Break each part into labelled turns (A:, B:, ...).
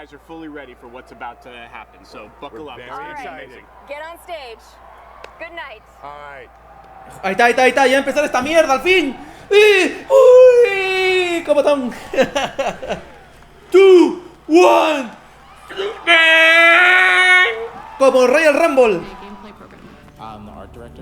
A: guys are fully ready for what's about to happen. So buckle up.
B: Very excited.
C: Get on stage. Good night.
B: All right.
D: Ahí está, ya va a empezar esta mierda al fin. ¡Uy! ¿Cómo están? 2, 1. Como Royal Rumble.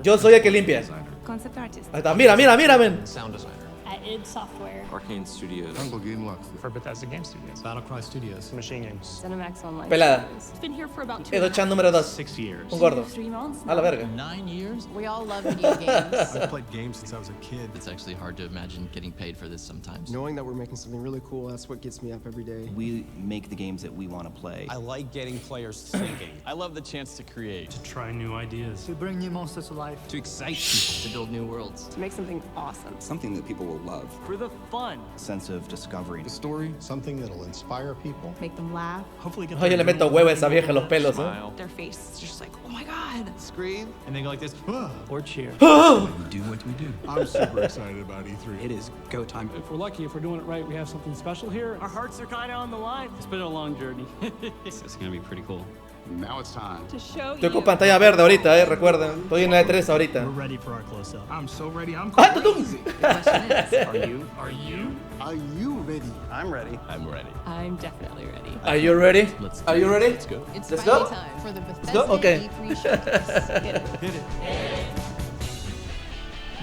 D: Yo soy el que limpia.
E: Concept artist.
D: Ahí está, mira, men.
F: Sound designer.
E: At id Software.
F: Arcane Studios.
G: Jungle Game Lux.
H: For Bethesda Game Studios.
G: Battlecry Studios.
H: Machine Games.
E: Cinemax Online.
D: Pelada.
E: Studios. It's been here for about 2
D: Edo-chan número 2.
H: 6 years.
D: Un gordo.
E: 3 months.
D: A la verga.
G: 9 years?
I: We all love video games.
G: I've played games since I was a kid.
F: It's actually hard to imagine getting paid for this sometimes.
J: Knowing that we're making something really cool, that's what gets me up every day.
K: We make the games that we want to play.
L: I like getting players thinking. I love the chance to create.
H: To try new ideas.
G: To bring new monsters to life.
F: To excite people. To build new worlds.
E: To make something awesome.
K: Something that people will love.
L: For the fun.
K: A sense of discovery.
G: The story, something that'll inspire people.
E: Make them laugh.
H: Hopefully get
D: Oye, le meto huevo a esa vieja en los pelos,
E: Their face is just like, oh my god.
L: Scream.
H: And they go like this. Or cheer.
F: We do what we do.
G: I'm super excited about E3.
K: It is go time.
M: If we're lucky, if we're doing it right, we have something special here.
L: Our hearts are kind of on the line.
M: It's been a long journey.
L: It's gonna be pretty cool.
G: Now it's time.
E: To show
D: Estoy
E: you.
D: con pantalla verde ahorita, recuerden. Estoy en la E3 ahorita.
H: We're ready for our close-up.
G: I'm so ready. I'm
D: ¡Ah, tutum!
I: The question is,
H: Are you?
G: Are you ready?
L: I'm ready. I'm ready.
E: I'm definitely ready.
D: Are you ready?
F: Are
D: you ready?
F: Let's go.
I: it's
D: Let's
I: finally
D: go.
I: time for the
D: go.
I: Bethesda
D: Okay.
I: E3 showcase.
E: Get it.
G: Hit it.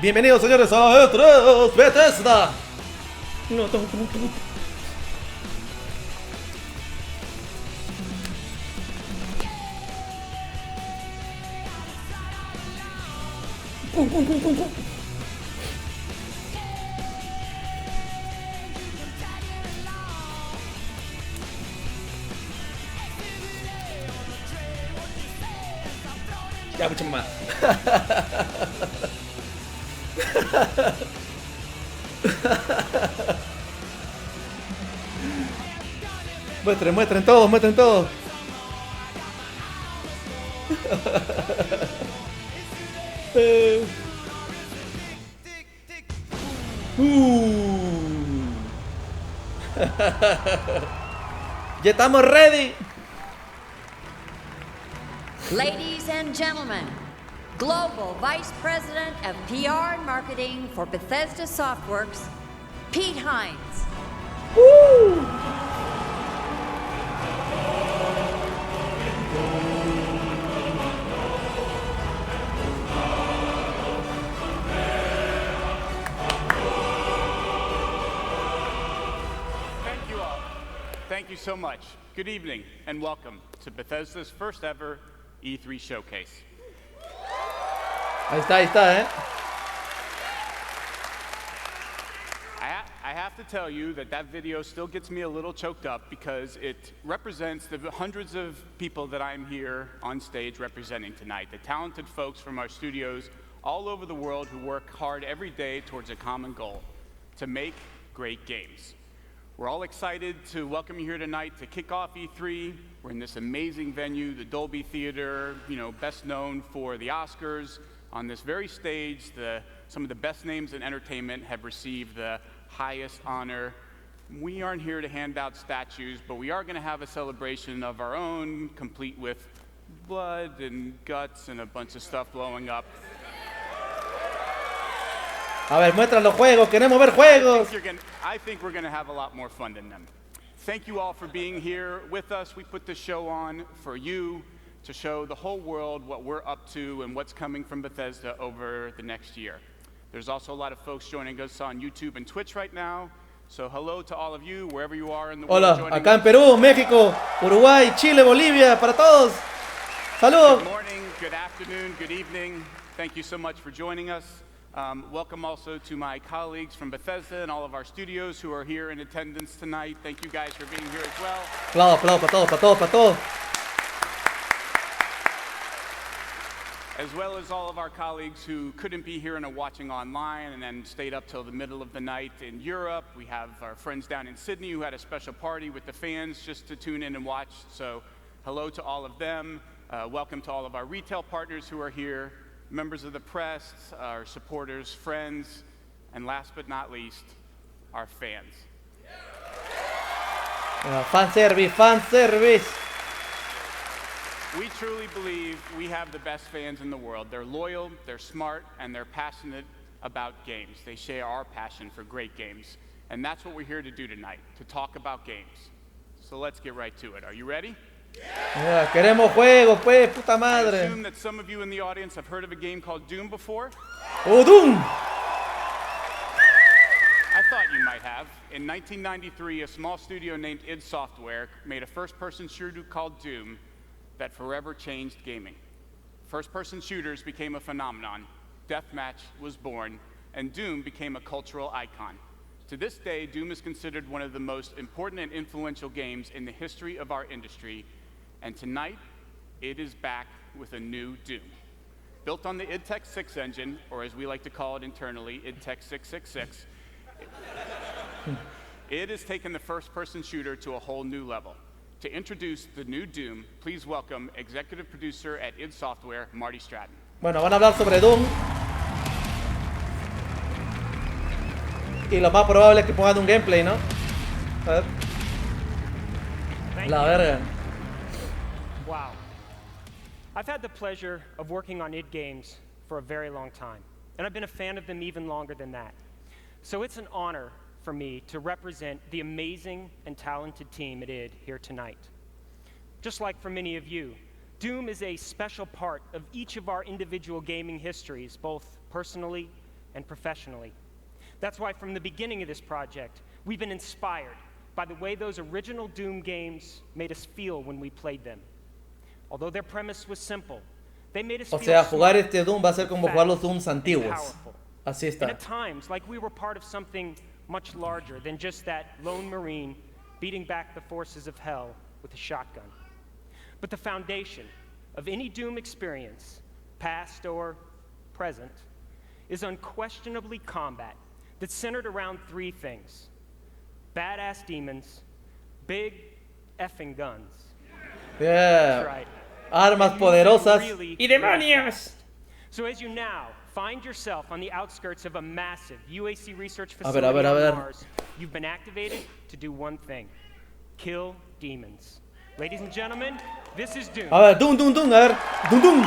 D: Bienvenidos, señores, a E3 Bethesda. No, Ya, mucho más. Muestren todos. Ya estamos ready.
N: Ladies and gentlemen, Global Vice President of PR and Marketing for Bethesda Softworks, Pete Hines.
D: Woo!
A: Thank you all. Thank you so much. Good evening and welcome to Bethesda's first ever E3 showcase.
D: Ahí está,
A: I have to tell you that video still gets me a little choked up because it represents the hundreds of people that I'm here on stage representing tonight, the talented folks from our studios all over the world who work hard every day towards a common goal, to make great games. We're all excited to welcome you here tonight to kick off E3. We're in this amazing venue, the Dolby Theater, best known for the Oscars. On this very stage, some of the best names in entertainment have received the highest honor. We aren't here to hand out statues, but we are going to have a celebration of our own, complete with blood and guts and a bunch of stuff blowing up.
D: A ver, muestra los juegos, queremos ver juegos.
A: I think we're going to have a lot more fun than them. Thank you all for being here with us. We put this show on for you to show the whole world what we're up to and what's coming from Bethesda over the next year. There's also a lot of folks joining us on YouTube and Twitch right now. So hello to all of you, wherever you are in the world.
D: Hola, acá en Perú, México, Uruguay, Chile, Bolivia, para todos. Saludos.
A: Good morning, good afternoon, good evening. Thank you so much for joining us. Welcome also to my colleagues from Bethesda and all of our studios who are here in attendance tonight. Thank you guys for being here as well.
D: Aplausos para todos.
A: As well as all of our colleagues who couldn't be here and are watching online and then stayed up till the middle of the night in Europe. We have our friends down in Sydney who had a special party with the fans just to tune in and watch. So hello to all of them. Welcome to all of our retail partners who are here, members of the press, our supporters, friends, and last but not least, our fans.
D: Fanservice, fanservice.
A: We truly believe we have the best fans in the world. They're loyal, they're smart, and they're passionate about games. They share our passion for great games. And that's what we're here to do tonight, to talk about games. So let's get right to it. Are you ready?
D: Yeah, queremos juegos, pues, puta
A: I
D: madre.
A: assume that some of you in the audience have heard of a game called Doom before.
D: ¡Oh, Doom!
A: I thought you might have. In 1993, a small studio named id Software made a first-person shooter called Doom that forever changed gaming. First-person shooters became a phenomenon, Deathmatch was born, and Doom became a cultural icon. To this day, Doom is considered one of the most important and influential games in the history of our industry, and tonight, it is back with a new Doom. Built on the id Tech 6 engine, or as we like to call it internally, id Tech 666, it has taken the first-person shooter to a whole new level. To introduce the new Doom, please welcome executive producer at id Software, Marty Stratton.
D: Bueno, van a hablar sobre Doom. Y lo más probable es que pongan un gameplay, ¿no? A ver. La verga.
B: Wow. I've had the pleasure of working on id games for a very long time, and I've been a fan of them even longer than that. So it's an honor for me to represent the amazing and talented team at id here tonight. Just like for many of you, Doom is a special part of each of our individual gaming histories, both personally and professionally. That's why from the beginning of this project, we've been inspired by the way those original Doom games made us feel when we played them. Although their premise was simple, they made us
D: O
B: feel
D: sea, jugar
B: smart,
D: este Doom va a ser como jugar los Dooms
B: and
D: antiguos.
B: powerful.
D: Así
B: And
D: está.
B: at times, like we were part of something much larger than just that lone Marine beating back the forces of hell with a shotgun. But the foundation of any Doom experience, past or present, is unquestionably combat that's centered around three things: badass demons, big effing guns.
D: Yeah.
B: That's right.
D: Armas
B: And moving
D: poderosas
B: really,
D: y
B: really
D: demonios.
B: fast. So as you now find yourself on the outskirts of a massive UAC research
D: A ver, a
B: facility
D: ver, a
B: on
D: ver.
B: Mars, you've been activated to do one thing: kill demons. Ladies and gentlemen, this is Doom.
D: A ver, Doom, Doom, Doom, a ver. Doom, Doom.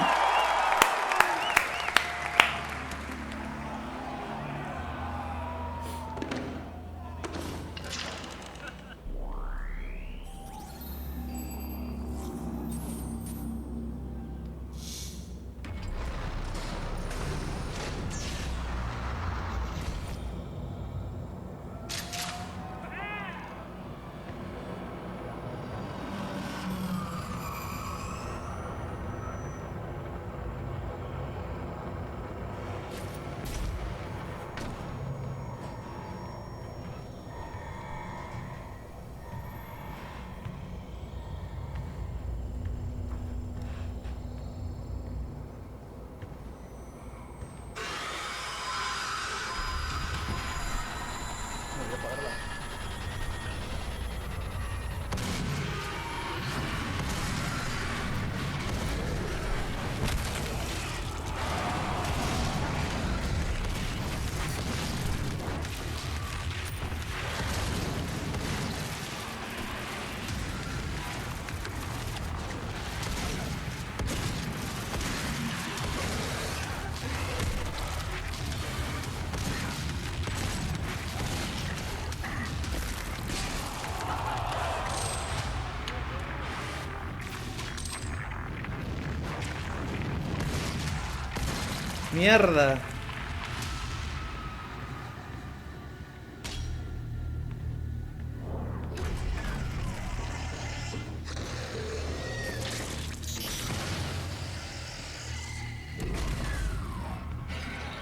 D: Mierda.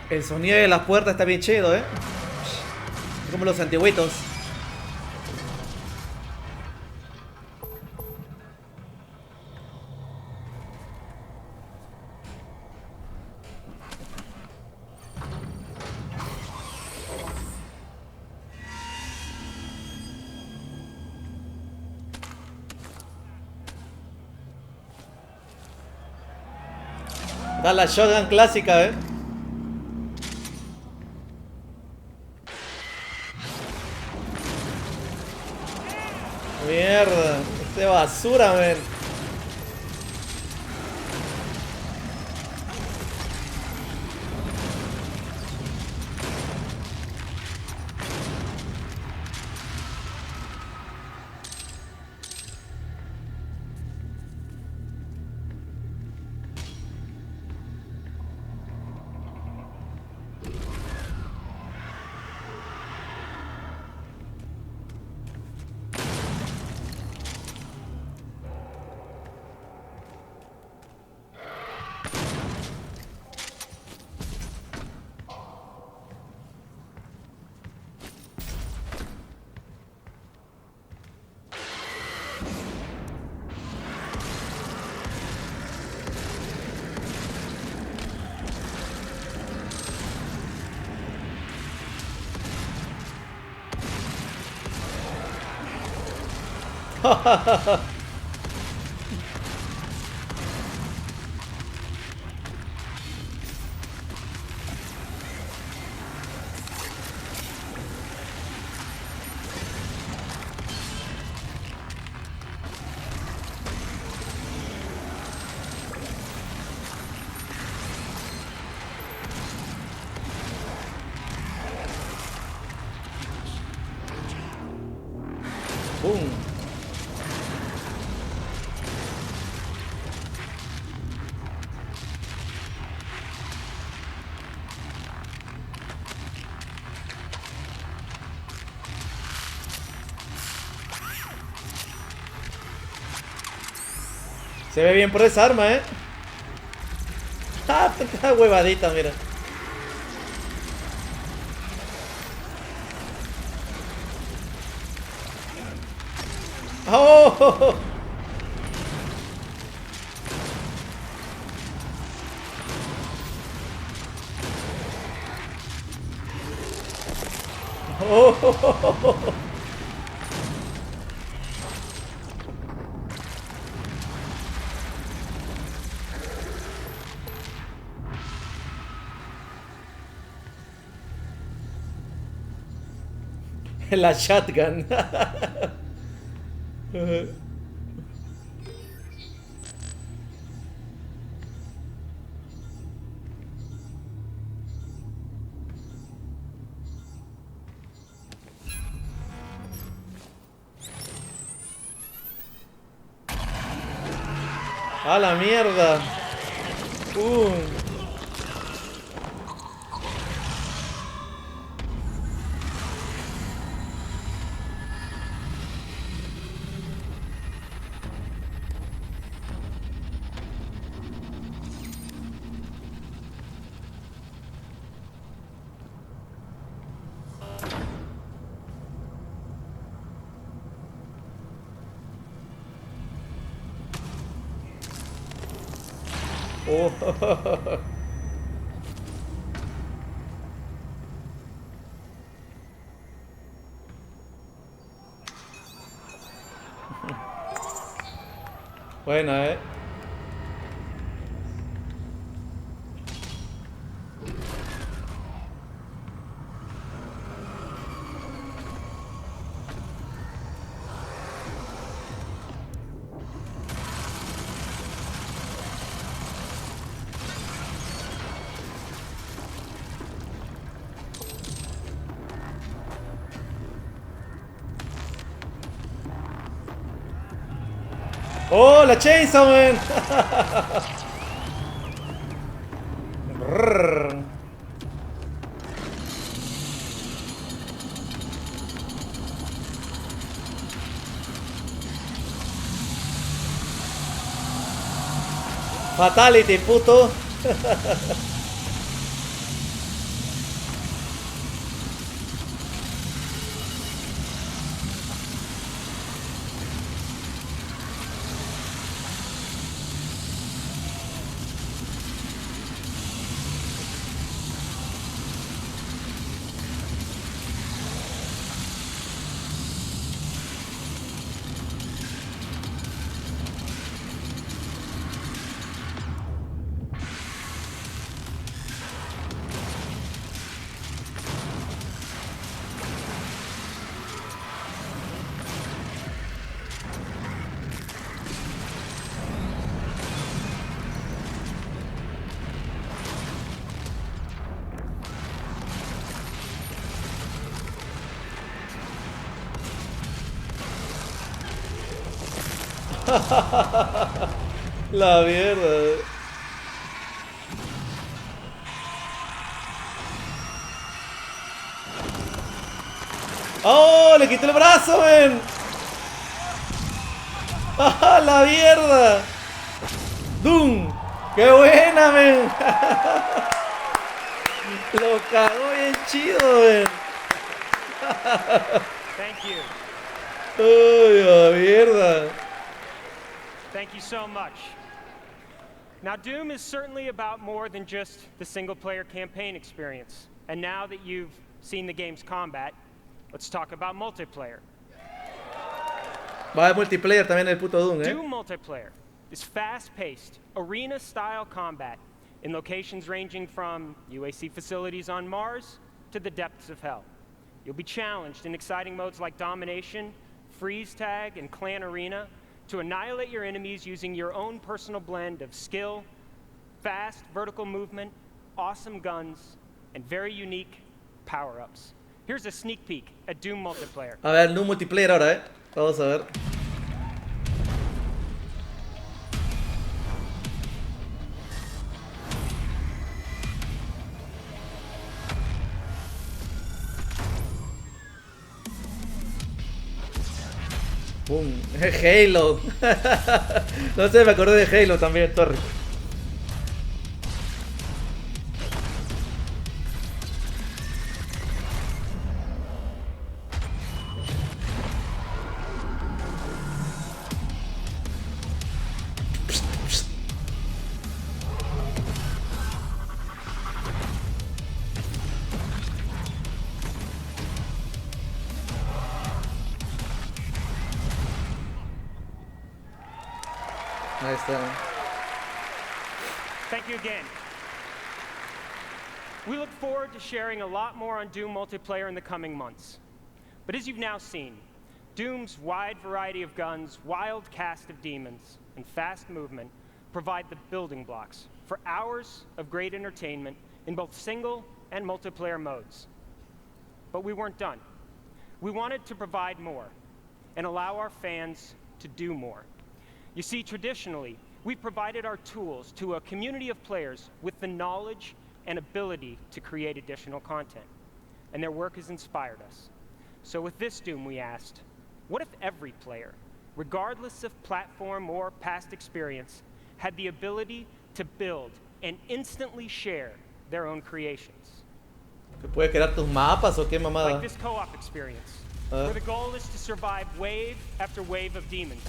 D: El sonido de las puertas está bien chido, como los antiguitos. Da la shotgun clásica, Muy bien. basura, men. Boom. Se ve bien por esa arma, ¿eh? Ah, está huevadita, mira. ¡Oh! ¡Oh! La shotgun. ¡A la mierda! Oh. Buena, ¿eh? ¡Oh, la chainsaw, man! Brrr. Fatality, puto. La mierda. ¡Oh! ¡Le quité el brazo, men! ¡Ah, la mierda! ¡Dum! ¡Qué buena, men! Lo cagó bien chido, men.
B: Thank you.
D: ¡Ay, la mierda!
B: Thank you so much. Now, Doom is certainly about more than just the single-player campaign experience. And now that you've seen the game's combat, let's talk about multiplayer.
D: Va a haber multiplayer también en el puto Doom,
B: Doom multiplayer is fast-paced, arena-style combat in locations ranging from UAC facilities on Mars to the depths of hell. You'll be challenged in exciting modes like Domination, Freeze Tag, and Clan Arena to annihilate your enemies using your own personal blend of skill, fast vertical movement, awesome guns, and very unique power-ups. Here's a sneak peek at Doom multiplayer.
D: A ver, Doom multiplayer ahora, Vamos a ver. Boom. Halo. No sé, me acordé de Halo también, Torre. Ahí está.
B: Thank you again. We look forward to sharing a lot more on Doom multiplayer in the coming months. But as you've now seen, Doom's wide variety of guns, wild cast of demons, and fast movement provide the building blocks for hours of great entertainment in both single and multiplayer modes. But we weren't done. We wanted to provide more and allow our fans to do more. You see, traditionally, we've provided our tools to a community of players with the knowledge and ability to create additional content. And their work has inspired us. So with this Doom, we asked, what if every player, regardless of platform or past experience, had the ability to build and instantly share their own creations?
D: ¿Que puedes crear tus mapas o qué mamada?
B: Like this co-op experience, where the goal is to survive wave after wave of demons.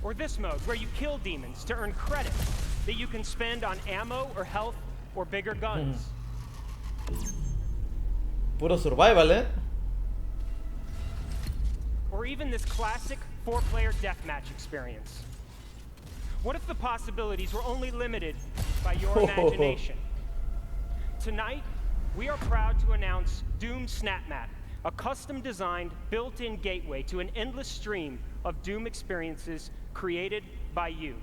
B: Or this mode, where you kill demons to earn credits that you can spend on ammo or health or bigger guns.
D: Puro survival, eh?
B: Or even this classic 4-player deathmatch experience. What if the possibilities were only limited by your imagination? Tonight, we are proud to announce Doom SnapMap, a custom-designed, built-in gateway to an endless stream of Doom experiences created by you.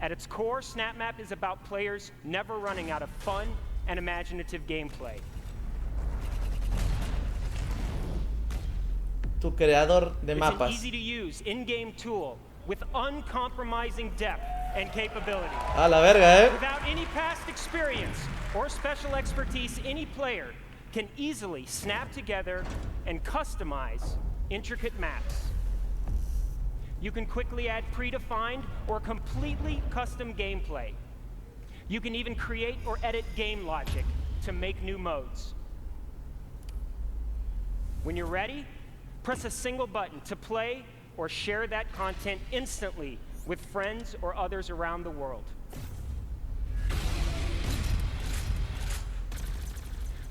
B: At its core, SnapMap is about players never running out of fun and imaginative gameplay.
D: Tu creador de
B: It's
D: mapas.
B: an easy-to-use in-game tool with uncompromising depth and capability.
D: A la verga, eh?
B: Without any past experience or special expertise, any player can easily snap together and customize intricate maps. You can quickly add predefined or completely custom gameplay. You can even create or edit game logic to make new modes. When you're ready, press a single button to play or share that content instantly with friends or others around the world.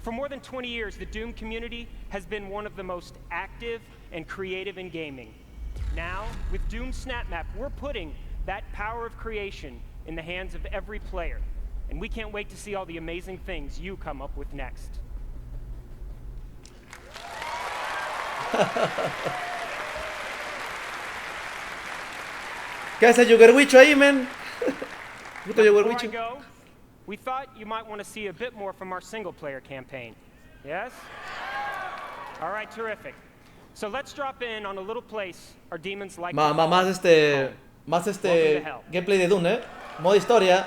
B: For more than 20 years, the Doom community has been one of the most active and creative in gaming. Now, with Doom SnapMap, we're putting that power of creation in the hands of every player. And we can't wait to see all the amazing things you come up with next.
D: ¿Qué hace Yugerwicho ahí, men? Puto
B: Before I
D: Yugerwicho.
B: go, we thought you might want to see a bit more from our single-player campaign. Yes? All right, terrific. So let's drop in on a little place our demons like.
D: Más gameplay de Dune, modo historia.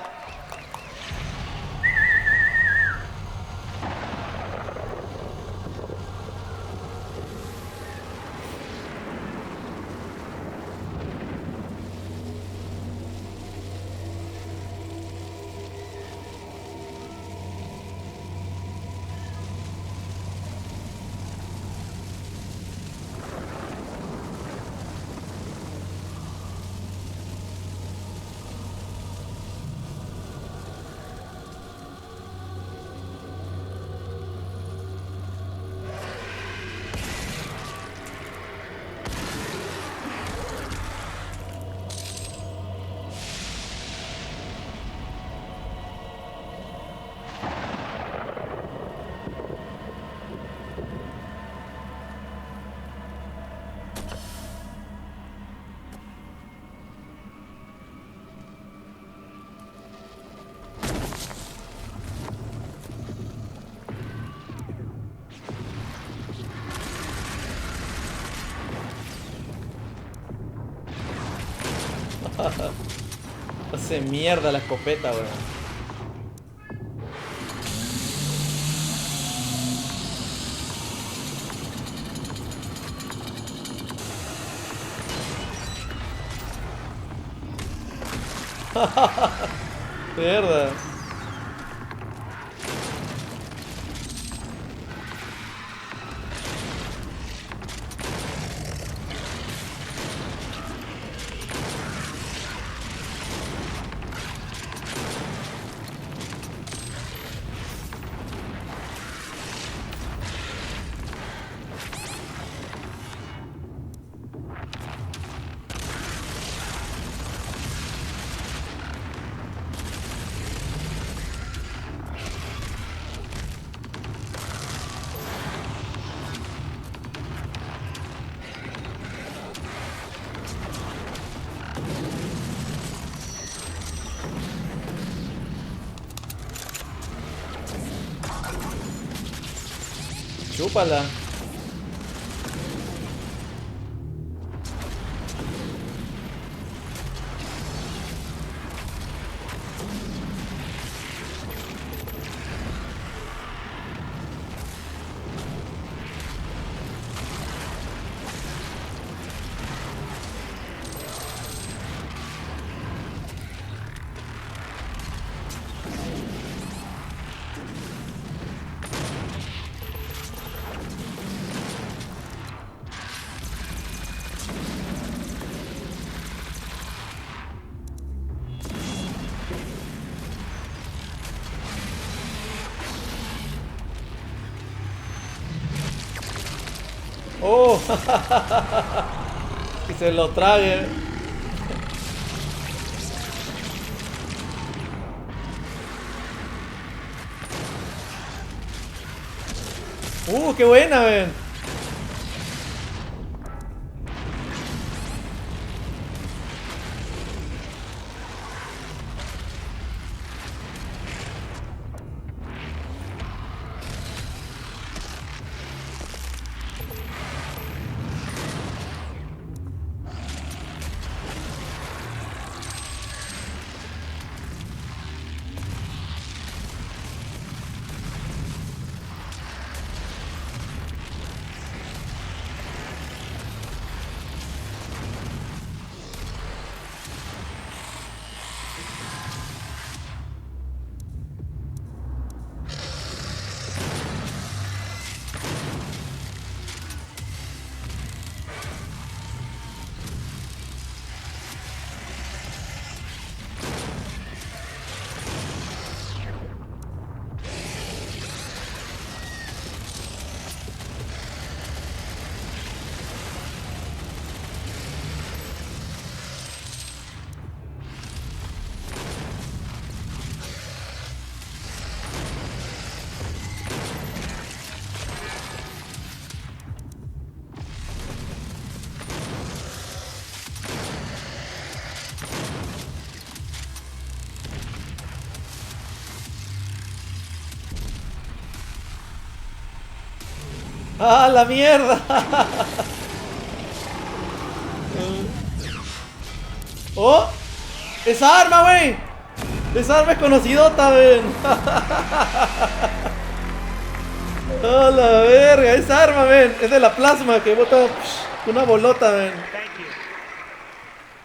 D: Hace mierda la escopeta, weón. Mierda. Chúpala. ¡Oh! Que se lo trague. ¡Qué buena, ven! ¡Ah, la mierda! ¡Oh! ¡Esa arma, wey! ¡Esa arma es conocidota, ven! ¡Oh, la verga! ¡Esa arma, ven! Es de la plasma que bota una bolota, ven.
B: Thank you.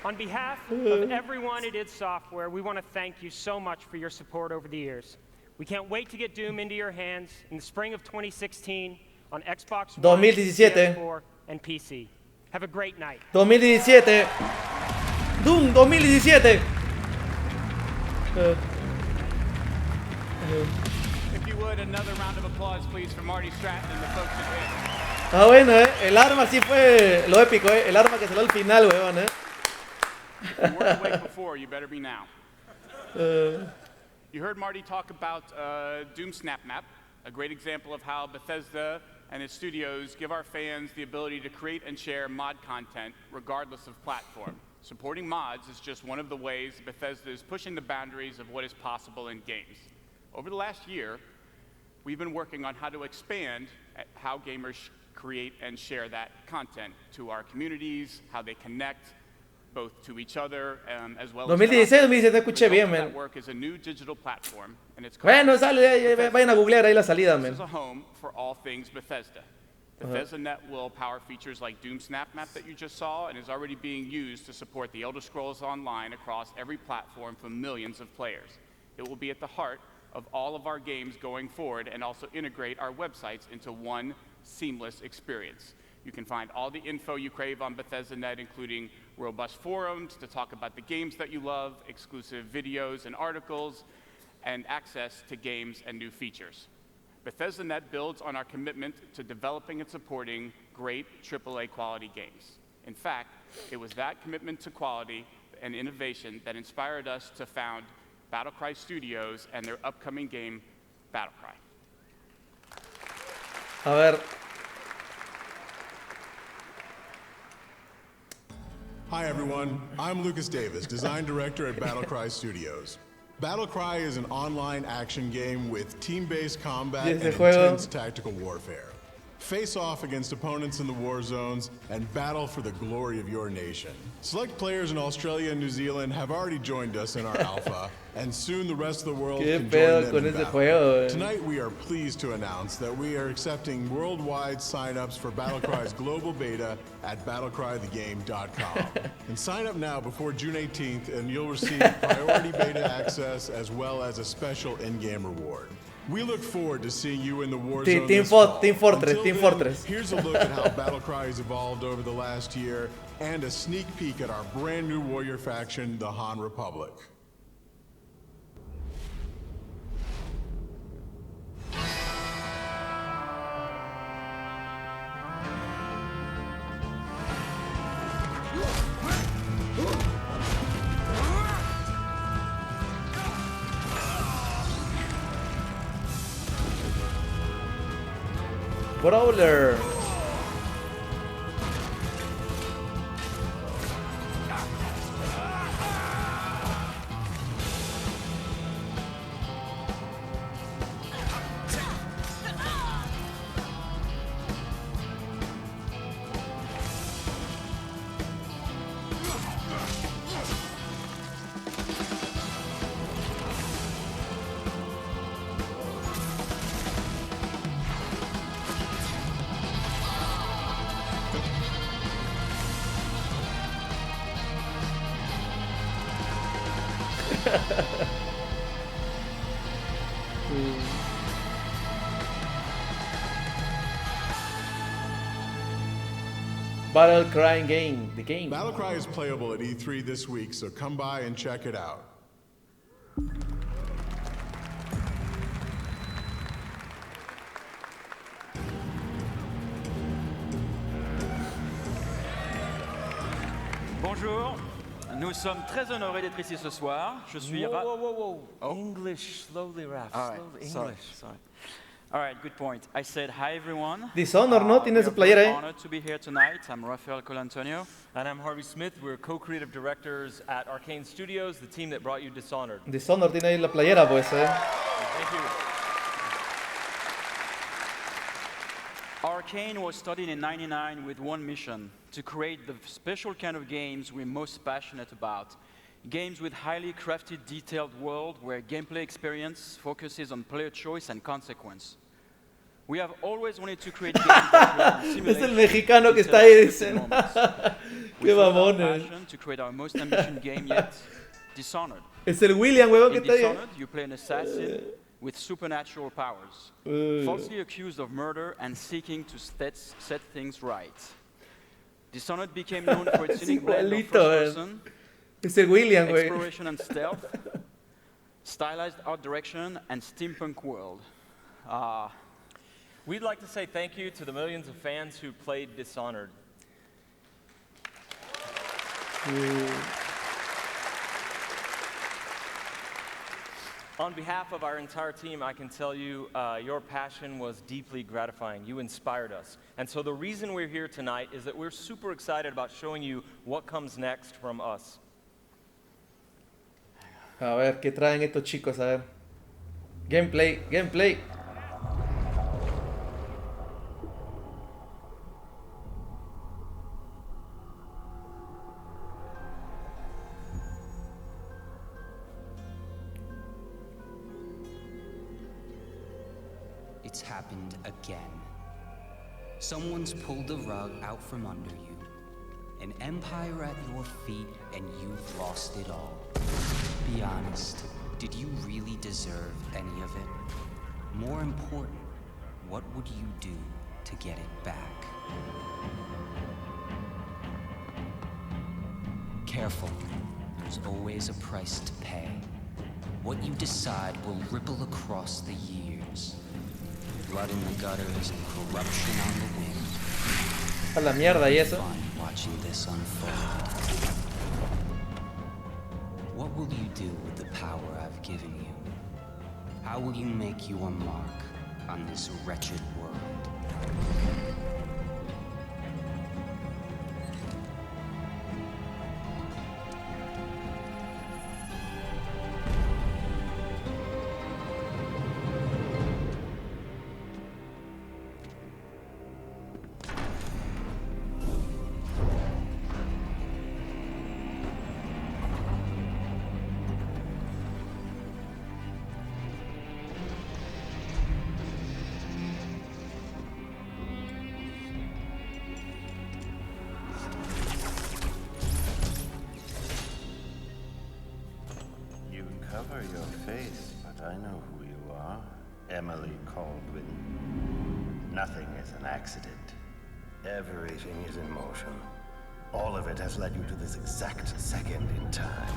B: On behalf of everyone at id Software, we want to thank you so much for your support over the years. We can't wait to get Doom into your hands in the spring of 2016 on Xbox One,
D: 2017.
B: PS4, and PC. Have a great night.
D: 2017. Doom 2017.
A: If you would, another round of applause, please, for Marty Stratton and the folks at id.
D: Ah, bueno, el arma sí fue lo épico, el arma que salió al final, weón,
A: If you weren't awake before, you better be now. You heard Marty talk about Doom Snap Map, a great example of how Bethesda and its studios give our fans the ability to create and share mod content regardless of platform. Supporting mods is just one of the ways Bethesda is pushing the boundaries of what is possible in games. Over the last year, we've been working on how to expand at how gamers create and share that content to our communities, how they connect both to each other as well as
D: 2016 escuché bien, man.
A: work is a new digital platform and it's
D: Bueno, sale, vayan a googlear ahí la salida, man.
A: This is a home for all things Bethesda. Bethesda Net will power features like Doom Snap Map that you just saw and is already being used to support the Elder Scrolls Online across every platform for millions of players. It will be at the heart of all of our games going forward and also integrate our websites into one seamless experience. You can find all the info you crave on Bethesda Net, including robust forums to talk about the games that you love, exclusive videos and articles, and access to games and new features. Bethesda Net builds on our commitment to developing and supporting great AAA quality games. In fact, it was that commitment to quality and innovation that inspired us to found Battlecry Studios and their upcoming game, Battlecry.
D: A ver.
G: Hi everyone, I'm Lucas Davis, design director at Battlecry Studios. Battlecry is an online action game with team-based combat and intense tactical warfare. Face off against opponents in the war zones and battle for the glory of your nation. Select players in Australia and New Zealand have already joined us in our alpha, and soon the rest of the world can join them in battle. Tonight we are pleased to announce that we are accepting worldwide signups for Battlecry's global beta at battlecrythegame.com. And sign up now before June 18th and you'll receive priority beta access as well as a special in-game reward. We look forward to seeing you in the war zone this fall.
D: Team Fortress.
G: Here's a look at how Battlecry has evolved over the last year and a sneak peek at our brand new warrior faction, the Han Republic.
D: Brawler. Battlecry game, the game.
G: Battlecry is playable at E3 this week, so come by and check it out.
O: Bonjour, nous sommes très honorés d'être ici ce soir. Je suis
M: Whoa. English, slowly, Raph.
O: All right,
M: Slowly.
O: sorry. All right, good point. I said hi everyone.
D: Dishonored, ¿no? Tiene su playera,
O: I'm honored to be here tonight. I'm Rafael Colantonio.
M: And I'm Harvey Smith. We're co-creative directors at Arcane Studios, the team that brought you Dishonored.
D: Dishonored tiene ahí la playera, pues,
O: Thank you. Our Arcane was started in '99 with one mission: to create the special kind of games we're most passionate about. Games with highly crafted, detailed world where gameplay experience focuses on player choice and consequence. We have always wanted to create games that will
D: Es el
O: simulate
D: mexicano que está ahí, dicen. Qué mamones.
O: to create our most ambitious game yet, Dishonored.
D: Es el William, huevón, que
O: In
D: está ahí.
O: Dishonored, you play an assassin with supernatural powers, falsely accused of murder and seeking to set things right. Dishonored became known for its unique blend of
D: igualito,
O: first-person,
D: Es el William, güey.
O: exploration and stealth, stylized art direction, and steampunk world.
M: We'd like to say thank you to the millions of fans who played Dishonored. On behalf of our entire team, I can tell you your passion was deeply gratifying. You inspired us. And so the reason we're here tonight is that we're super excited about showing you what comes next from us.
D: A ver, ¿qué traen estos chicos? A ver. Gameplay, gameplay.
P: It's happened again. Someone's pulled the rug out from under you. An empire at your feet, and you've lost it all. Be honest, did you really deserve any of it? More important, what would you do to get it back? Careful, there's always a price to pay. What you decide will ripple across the years. Blood in the gutters and corruption on the wind.
D: A la mierda, ¿y eso?
P: Fun watching this unfold. What will you do with the power I've given you? How will you make your mark on this wretched world?
Q: Cover your face, but I know who you are. Emily Caldwin. Nothing is an accident. Everything is in motion. All of it has led you to this exact second in time.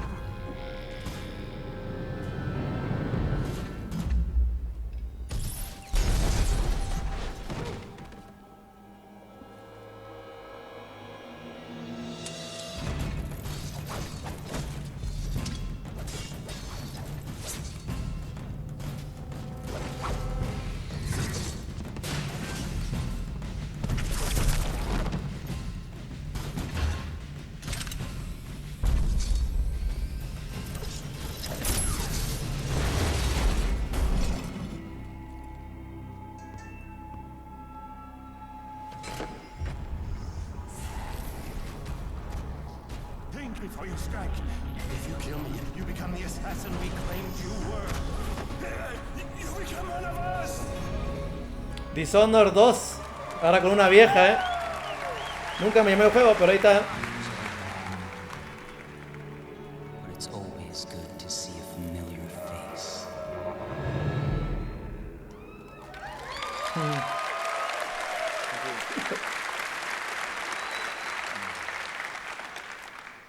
R: Before you strike. If you kill me, you become the assassin we claimed you were. You become one of us.
D: Dishonored 2. Ahora con una vieja, Nunca me llamé el juego, pero ahí está.
P: But it's always good to see a familiar face.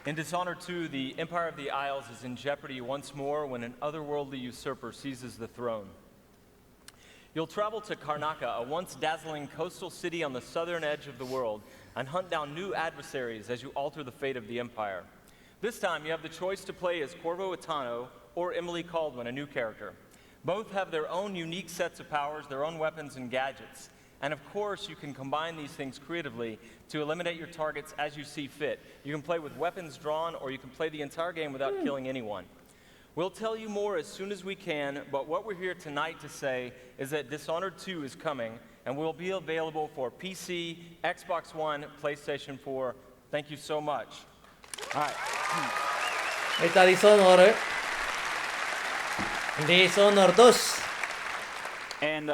M: In Dishonored 2, the Empire of the Isles is in jeopardy once more when an otherworldly usurper seizes the throne. You'll travel to Karnaca, a once dazzling coastal city on the southern edge of the world, and hunt down new adversaries as you alter the fate of the Empire. This time, you have the choice to play as Corvo Attano or Emily Caldwin, a new character. Both have their own unique sets of powers, their own weapons and gadgets. And of course, you can combine these things creatively to eliminate your targets as you see fit. You can play with weapons drawn, or you can play the entire game without killing anyone. We'll tell you more as soon as we can, but what we're here tonight to say is that Dishonored 2 is coming, and will be available for PC, Xbox One, PlayStation 4. Thank you so much. All right.
D: Ahí está Dishonored, Dishonored 2.
O: And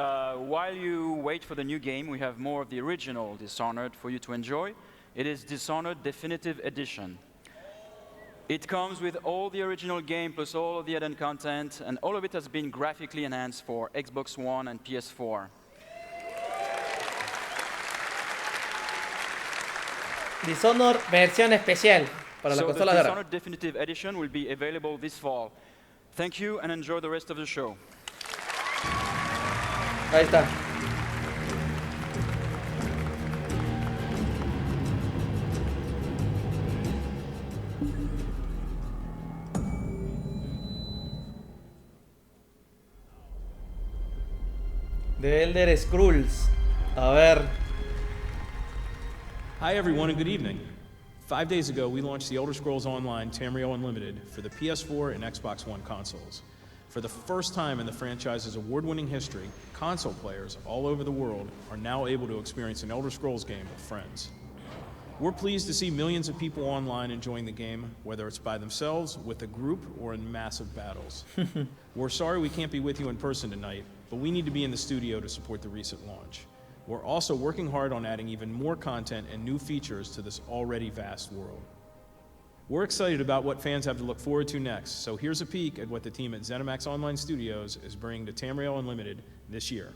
O: while you wait for the new game, we have more of the original Dishonored for you to enjoy. It is Dishonored Definitive Edition. It comes with all the original game plus all of the added content, and all of it has been graphically enhanced for Xbox One and PS4.
D: Dishonored versión especial para la
O: So the
D: consola de ahora.
O: Dishonored Definitive Edition will be available this fall. Thank you and enjoy the rest of the show.
D: Ahí está. The Elder Scrolls. A ver.
S: Hi everyone and good evening. 5 days ago we launched the Elder Scrolls Online Tamriel Unlimited for the PS4 and Xbox One consoles. For the first time in the franchise's award-winning history, console players all over the world are now able to experience an Elder Scrolls game with friends. We're pleased to see millions of people online enjoying the game, whether it's by themselves, with a group, or in massive battles. We're sorry we can't be with you in person tonight, but we need to be in the studio to support the recent launch. We're also working hard on adding even more content and new features to this already vast world. We're excited about what fans have to look forward to next, so here's a peek at what the team at ZeniMax Online Studios is bringing to Tamriel Unlimited this year.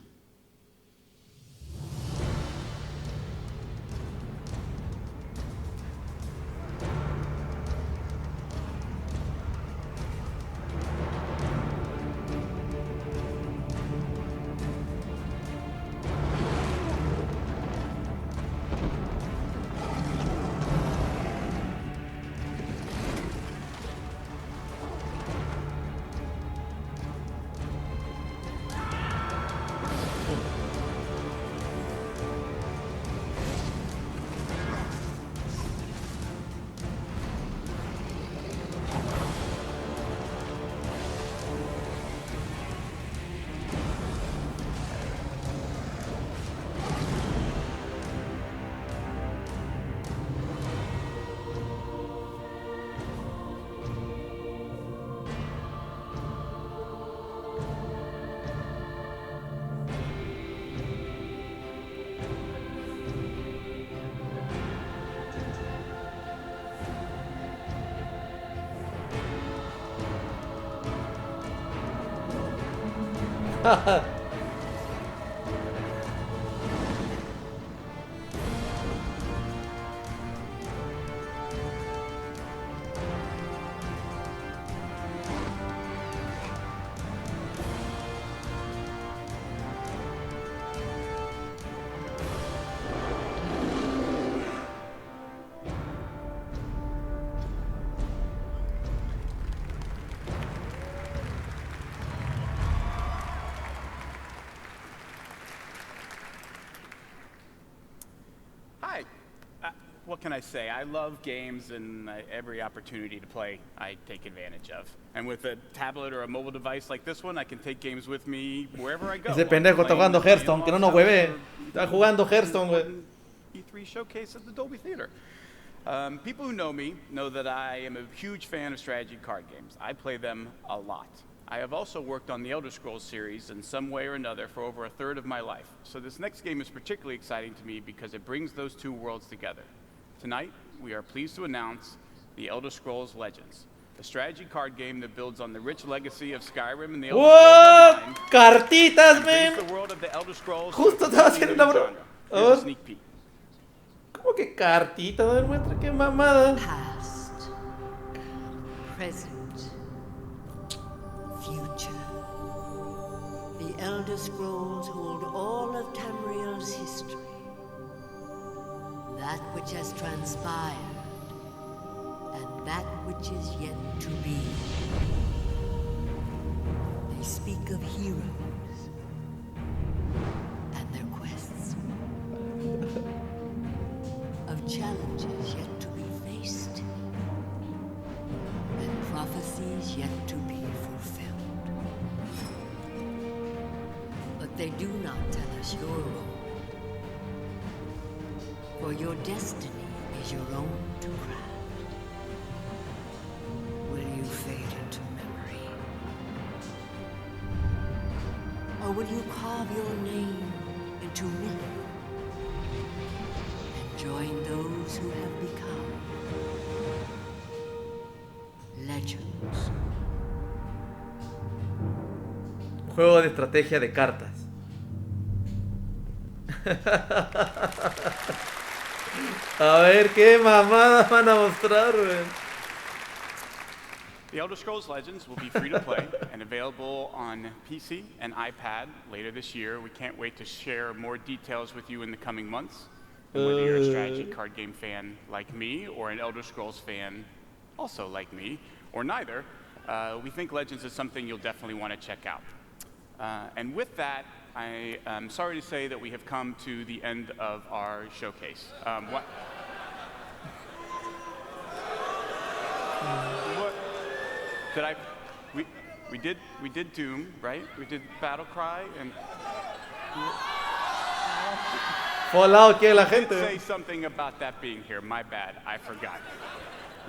A: What can I say? I love games, and every opportunity to play, I take advantage of. And with a tablet or a mobile device like this one, I can take games with me wherever I go.
D: Ese pendejo está jugando Hearthstone, que no nos hueve. Está jugando Hearthstone, güey.
A: E3 showcase at the Dolby Theater. People who know me know that I am a huge fan of strategy card games. I play them a lot. I have also worked on the Elder Scrolls series in some way or another for over a third of my life. So this next game is particularly exciting to me because it brings those two worlds together. Tonight, we are pleased to announce the Elder Scrolls Legends, a strategy card game that builds on the rich legacy of Skyrim and the Elder Scrolls Online.
D: ¡Cartitas, man!
A: The world of the Elder Scrolls.
D: Justo estaba haciendo la broma.
A: Here's a sneak peek.
D: ¿Cómo que cartitas? A ver, muestra qué mamada.
N: Past, present, future. The Elder Scrolls hold all of Tamriel's history. That which has transpired, and that which is yet to be. They speak of heroes and their quests, of challenges yet to be faced, and prophecies yet to be fulfilled. But they do not tell us your role For your destiny is your own to craft. Will you fade into memory? Or will you carve your name into myth and join those who have become legends?
D: Un juego de estrategia de cartas. A ver qué mamadas van a mostrar, güey.
A: The Elder Scrolls Legends will be free to play and available on PC and iPad later this year. We can't wait to share more details with you in the coming months. And whether you're a strategy card game fan like me or an Elder Scrolls fan also like me, or neither, we think Legends is something you'll definitely want to check out. And with that, I am sorry to say that we have come to the end of our showcase. What did I? We did Doom, right? We did Battle Cry and
D: Fallout, que la
A: I did
D: gente.
A: say something about that being here. My bad, I forgot.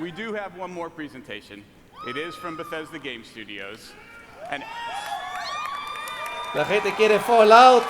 A: We do have one more presentation. It is from Bethesda Game Studios, and
D: La gente quiere Fallout.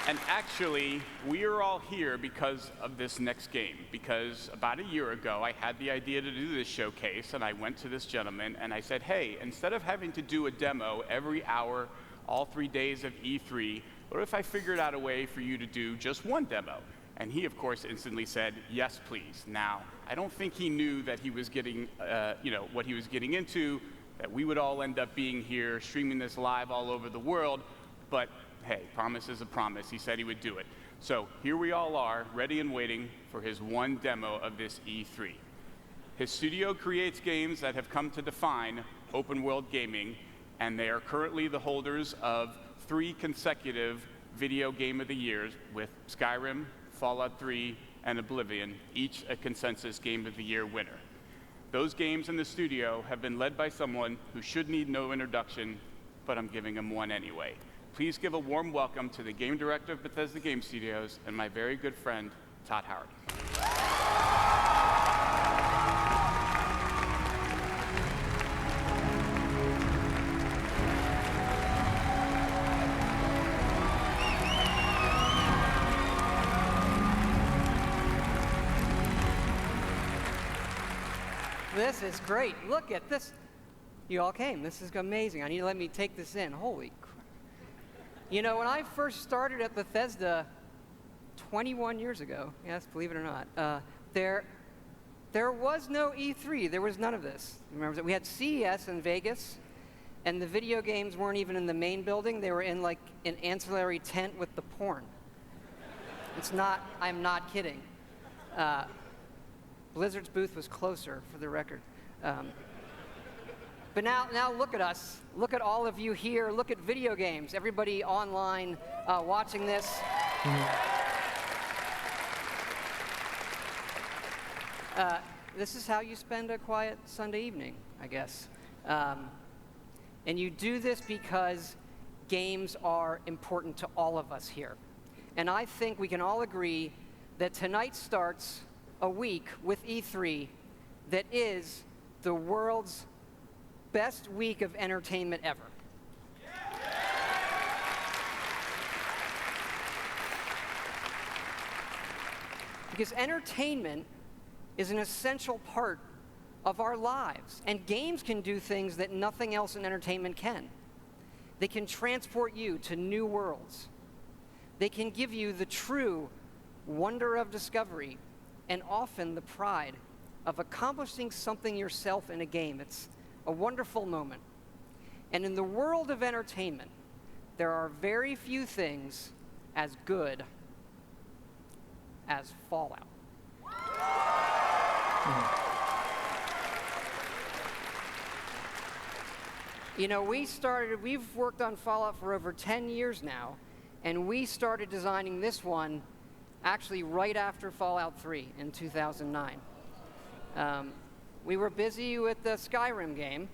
A: And actually, we are all here because of this next game. Because about a year ago, I had the idea to do this showcase, and I went to this gentleman and I said, hey, instead of having to do a demo every hour, all 3 days of E3, what if I figured out a way for you to do just one demo? And he, of course, instantly said, yes, please. Now, I don't think he knew that he was getting, what he was getting into, that we would all end up being here, streaming this live all over the world, but hey, promise is a promise. He said he would do it. So here we all are, ready and waiting for his one demo of this E3. His studio creates games that have come to define open world gaming, and they are currently the holders of 3 consecutive Video Game of the Years with Skyrim, Fallout 3, and Oblivion, each a consensus Game of the Year winner. Those games in the studio have been led by someone who should need no introduction, but I'm giving him one anyway. Please give a warm welcome to the game director of Bethesda Game Studios and my very good friend, Todd Howard.
T: This is great. Look at this. You all came. This is amazing. I need to let me take this in. Holy crap. You know, when I first started at Bethesda 21 years ago, yes, believe it or not, there was no E3. There was none of this. Remember that we had CES in Vegas, and the video games weren't even in the main building. They were in like an ancillary tent with the porn. It's not, I'm not kidding. Blizzard's booth was closer, for the record. But now look at us. Look at all of you here. Look at video games. Everybody online watching this. This is how you spend a quiet Sunday evening, I guess. And you do this because games are important to all of us here. And I think we can all agree that tonight starts a week with E3 that is the world's best week of entertainment ever. Because entertainment is an essential part of our lives, and games can do things that nothing else in entertainment can. They can transport you to new worlds. They can give you the true wonder of discovery and often the pride of accomplishing something yourself in a game. It's a wonderful moment. And in the world of entertainment, there are very few things as good as Fallout. You know, we've worked on Fallout for over 10 years now, and we started designing this one actually right after Fallout 3 in 2009. We were busy with the Skyrim game,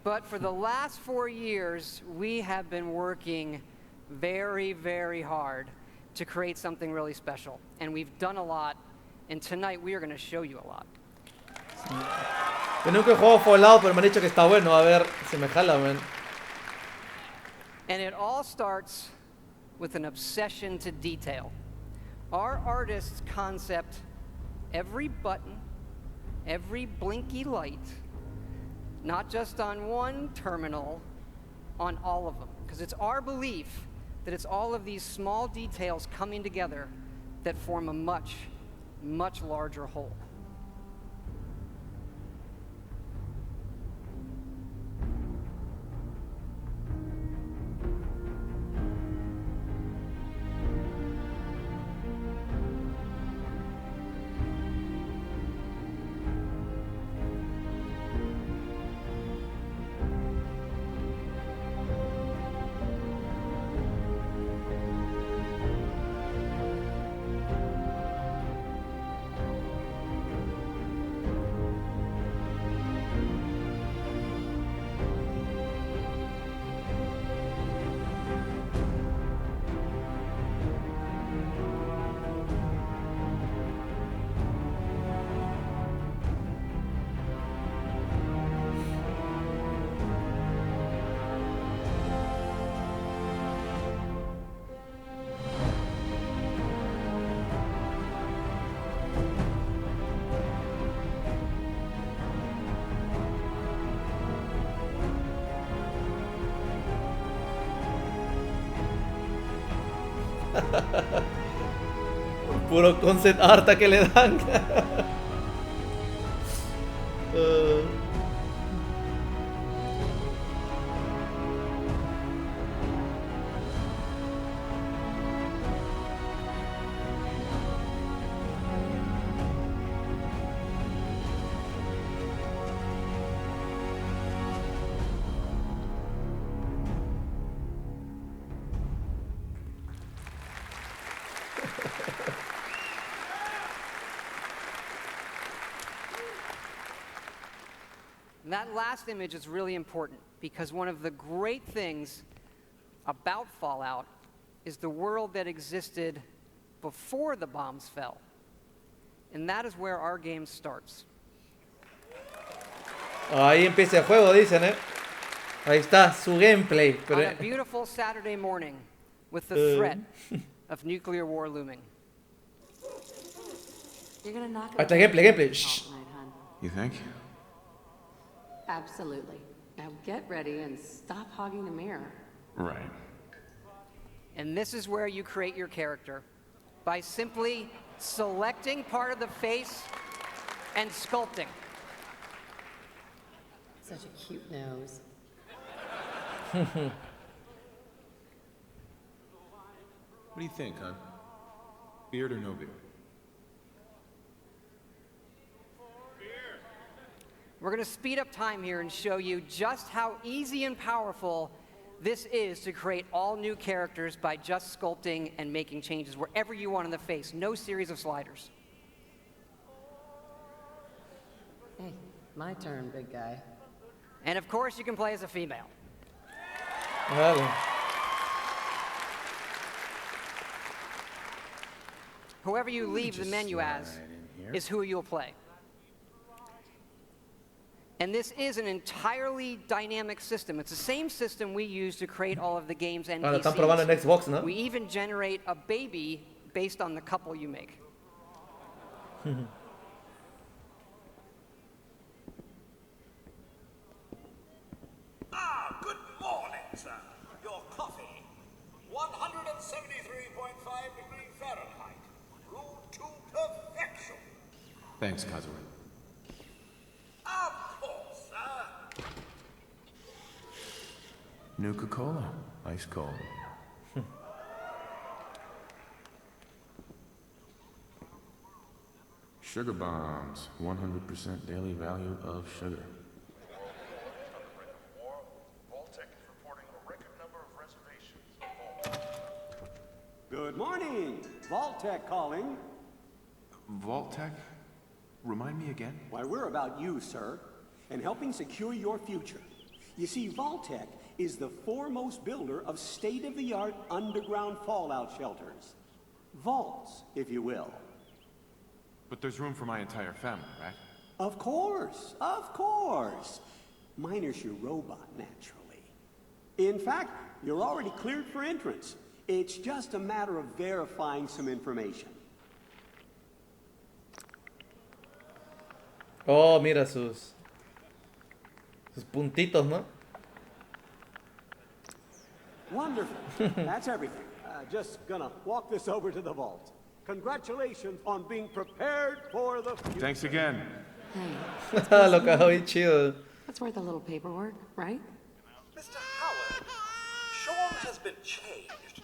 T: But for the last 4 years, we have been working very, very hard to create something really special. And we've done a lot, and tonight we are going to show you a lot.
D: Yo nunca he jugado Fallout, pero me han dicho que está bueno. A ver si me jala, man.
T: And it all starts with an obsession to detail. Our artists concept every button, every blinky light, not just on one terminal, on all of them. Because it's our belief that it's all of these small details coming together that form a much, much larger whole.
D: Puro concept art que le dan.
T: That last image is really important because one of the great things about Fallout is the world that existed before the bombs fell. And that is where our game starts.
D: Ahí empieza el juego, dicen, Ahí está su gameplay.
T: On a beautiful Saturday morning with the threat of nuclear war looming.
I: You're gonna knock
D: Ahí está gameplay. Shh.
F: You think?
I: Absolutely. Now get ready and stop hogging the mirror.
F: Right.
T: And this is where you create your character by simply selecting part of the face and sculpting.
I: Such a cute nose.
S: What do you think, huh? Beard or no beard?
T: We're going to speed up time here and show you just how easy and powerful this is to create all new characters by just sculpting and making changes wherever you want in the face. No series of sliders.
I: Hey, my turn, big guy.
T: And of course, you can play as a female.
D: Vale.
T: Whoever you leave the menu as is who you'll play. And this is an entirely dynamic system. It's the same system we use to create all of the games and
D: Lo están probando en Xbox, ¿no?
T: We even generate a baby based on the couple you make.
R: Good morning, sir. Your coffee. 173.5 degrees Fahrenheit. Brewed to perfection.
S: Thanks, Kazuo.
R: Of course, sir.
S: Nuka-Cola. Ice cold. Sugar bombs. 100% daily value of sugar.
U: Good morning. Vault-Tec calling.
S: Vault-Tec? Remind me again?
U: Why, we're about you, sir, and helping secure your future. You see, Vault-Tec is the foremost builder of state-of-the-art underground fallout shelters. Vaults, if you will.
C: But there's room for my entire family, right?
U: Of course, of course. Miner's your robot, naturally. In fact, you're already cleared for entrance. It's just a matter of verifying some information.
D: Oh, mira sus puntitos, ¿no?
U: Wonderful. That's everything. Just gonna walk this over to the vault. Congratulations on being prepared for the future.
C: Thanks again.
I: Hey,
D: Lo cagó bien chido.
I: that's worth a little paperwork, right?
R: Mr. Howard, Sean has been changed, but he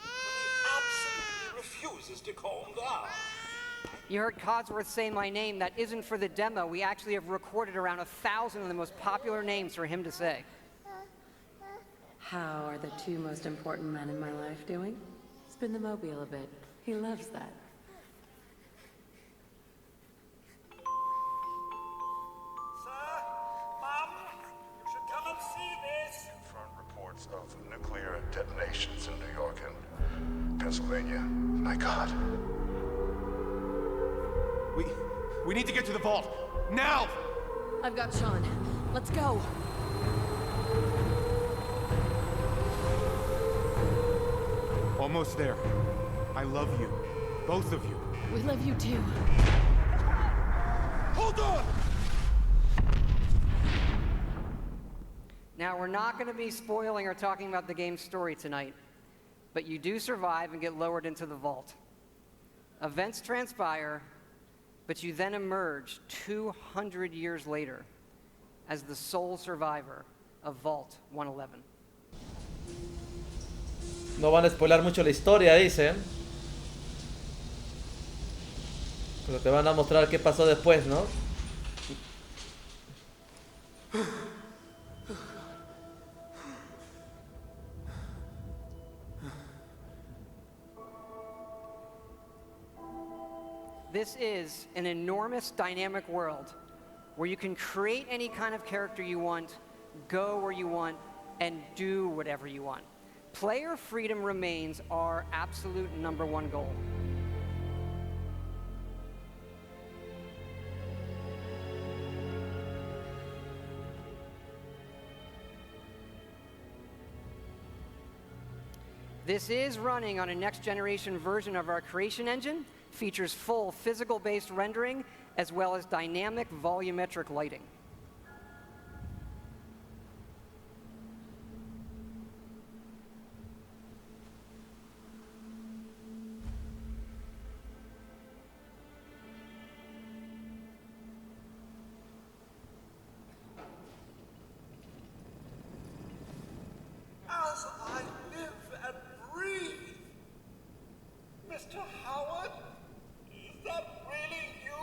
R: absolutely refuses to calm down.
T: You heard Codsworth say my name. That isn't for the demo. We actually have recorded around 1,000 of the most popular names for him to say.
I: How are the two most important men in my life doing? Spin the mobile a bit. He loves that.
R: Sir, Mom, you should come and see this.
V: Confirmed reports of nuclear detonations in New York and Pennsylvania. My God.
C: We need to get to the vault. Now!
E: I've got Sean. Let's go.
C: Almost there. I love you. Both of you.
E: We love you too.
R: Hold on!
T: Now, we're not going to be spoiling or talking about the game's story tonight, but you do survive and get lowered into the vault. Events transpire, but you then emerge 200 years later as the sole survivor of Vault 111.
D: No van a spoilar mucho la historia, dicen. Pero te van a mostrar qué pasó después, ¿no?
T: This is an enormous dynamic world where you can create any kind of character you want, go where you want, and do whatever you want. Player freedom remains our absolute #1 goal. This is running on a next-generation version of our creation engine, features full physical-based rendering, as well as dynamic volumetric lighting.
R: As I live and breathe. Mr. Howard, is that really you?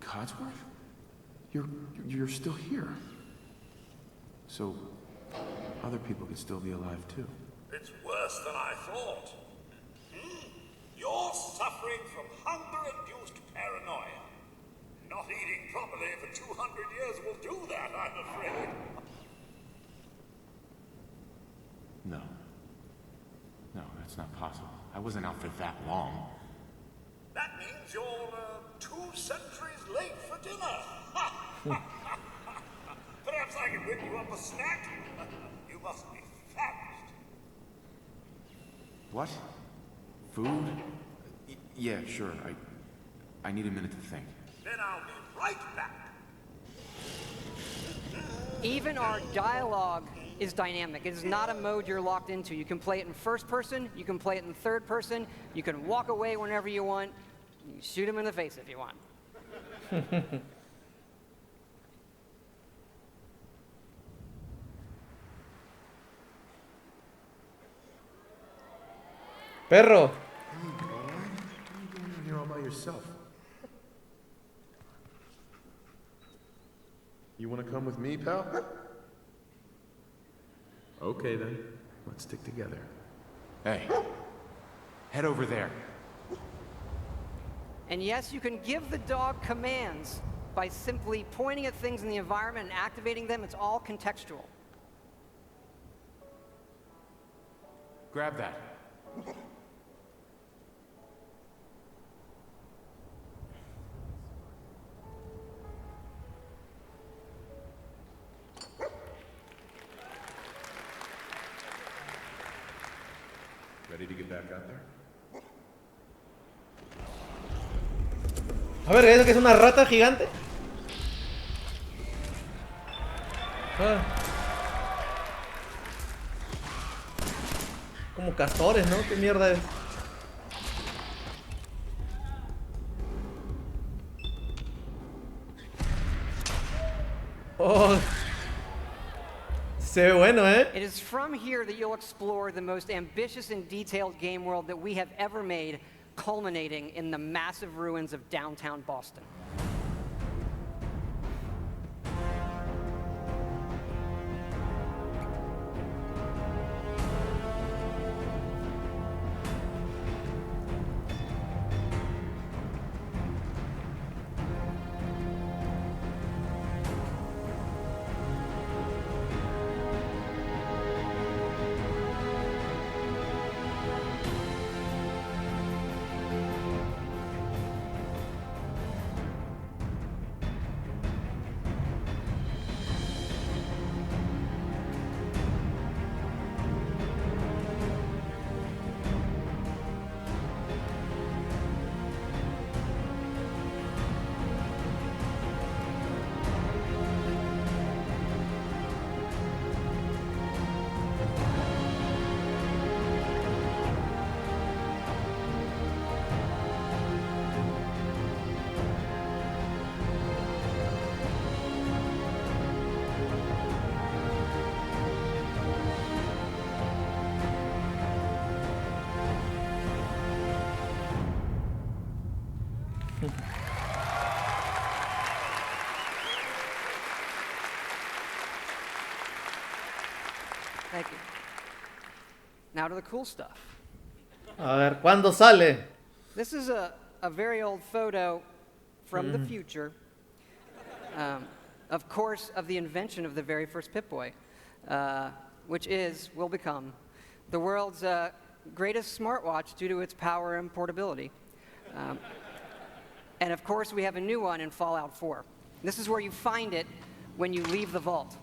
C: Codsworth? You're still here. So, other people could still be alive too.
R: It's worse than I thought. You're suffering from hunger-induced paranoia. Not eating properly for 200 years will do that, I'm afraid.
C: No. No, that's not possible. I wasn't out for that long.
R: That means you're 2 centuries late for dinner. Perhaps I can whip you up a snack? You must be famished.
C: What? Food? Yeah, sure. I need a minute to think.
R: Then I'll be right back.
T: Even our dialogue is dynamic. It is not a mode you're locked into. You can play it in first person, you can play it in third person, you can walk away whenever you want, you shoot him in the face if you want.
D: Perro.
C: You're all by yourself. You want to come with me, pal? Okay, then. Let's stick together. Hey, head over there.
T: And yes, you can give the dog commands, by simply pointing at things in the environment and activating them. It's all contextual.
C: Grab that.
J: Ready to get back out there?
D: A ver, ¿eso que es una rata gigante? Ah. Como castores, ¿no? ¿Qué mierda es? Oh. Se ve bueno, ¿eh?
T: It is from here that you'll explore the most ambitious and detailed game world that we have ever made, culminating in the massive ruins of downtown Boston. Thank you. Now to the cool stuff.
D: A ver, ¿cuándo sale?
T: This is a very old photo from the future, of course, of the invention of the very first Pip-Boy, which will become the world's greatest smartwatch due to its power and portability. And of course, we have a new one in Fallout 4. This is where you find it when you leave the vault.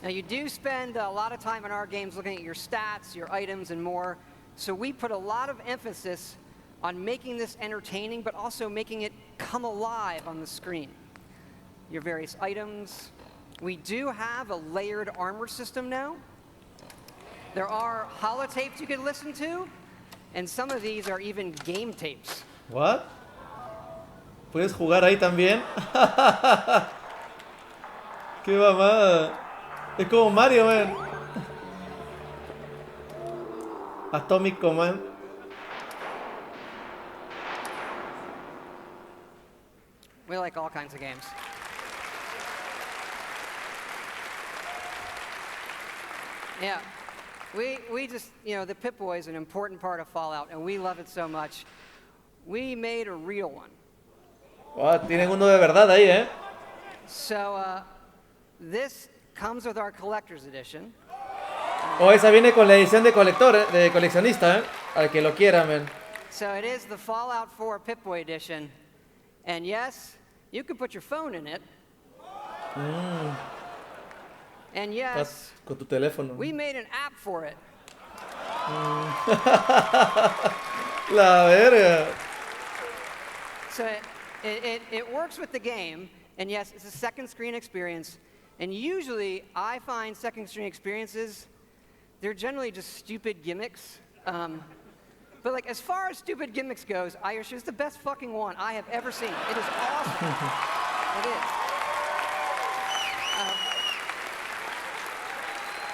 T: Now, you do spend a lot of time in our games looking at your stats, your items, and more. So we put a lot of emphasis on making this entertaining, but also making it come alive on the screen. Your various items. We do have a layered armor system now. There are holotapes you can listen to, and some of these are even game tapes.
D: What? ¿Puedes jugar ahí también? ¡Qué mamada! Es como Mario, man. Atomic Command.
T: We like all kinds of games. Yeah. We just, the Pip-Boy is an important part of Fallout, and we love it so much. We made a real one.
D: Oh, tienen uno de verdad ahí, ¿eh?
T: So, this comes with our collector's edition.
D: Oh, esa viene con la edición de coleccionista, ¿eh? Al que lo quiera, man.
T: So it is the Fallout 4 Pip-Boy edition. And yes, you can put your phone in it. And yes,
D: con tu teléfono.
T: We made an app for it.
D: La verga.
T: So it works with the game. And yes, it's a second screen experience. And usually, I find second screen experiences, they're generally just stupid gimmicks. But like, as far as stupid gimmicks goes, I assure it's the best fucking one I have ever seen. It is awesome. It is.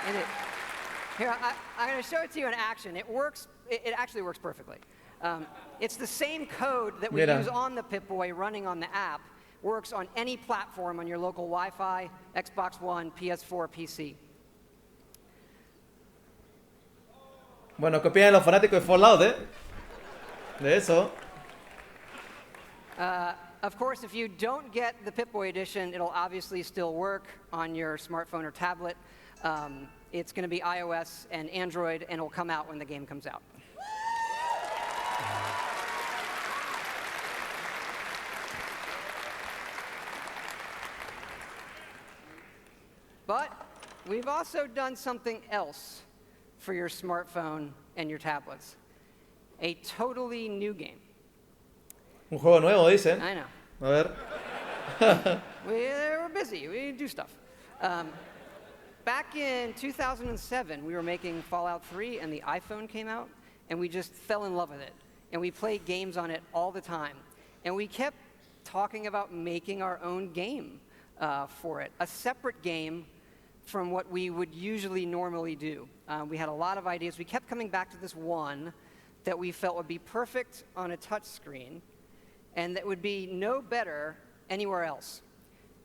T: It is. Here, I'm going to show it to you in action. It works. It actually works perfectly. It's the same code that we use on the Pip-Boy running on the app. Works on any platform on your local Wi-Fi, Xbox One, PS4, PC.
D: Bueno, ¿qué opinan los fanáticos de Fallout, de eso?
T: Of course, if you don't get the Pip-Boy edition, it'll obviously still work on your smartphone or tablet. It's going to be iOS and Android, and it'll come out when the game comes out. But we've also done something else for your smartphone and your tablets. A totally new game.
D: Un juego nuevo, dicen.
T: I know.
D: A ver.
T: We're busy. We do stuff. Back in 2007, we were making Fallout 3, and the iPhone came out, and we just fell in love with it. And we played games on it all the time. And we kept talking about making our own game for it, a separate game from what we would usually normally do. We had a lot of ideas. We kept coming back to this one that we felt would be perfect on a touch screen and that would be no better anywhere else.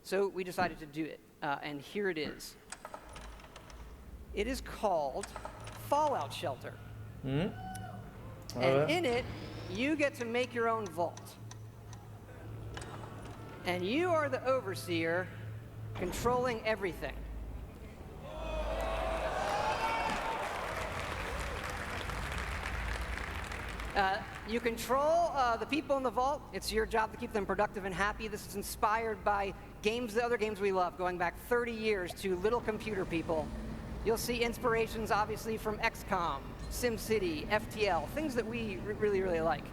T: So we decided to do it, and here it is. It is called Fallout Shelter. And in it, you get to make your own vault. And you are the overseer controlling everything. You control the people in the vault. It's your job to keep them productive and happy. This is inspired by the other games we love, going back 30 years to Little Computer People. You'll see inspirations, obviously, from XCOM, SimCity, FTL, things that we really, really like.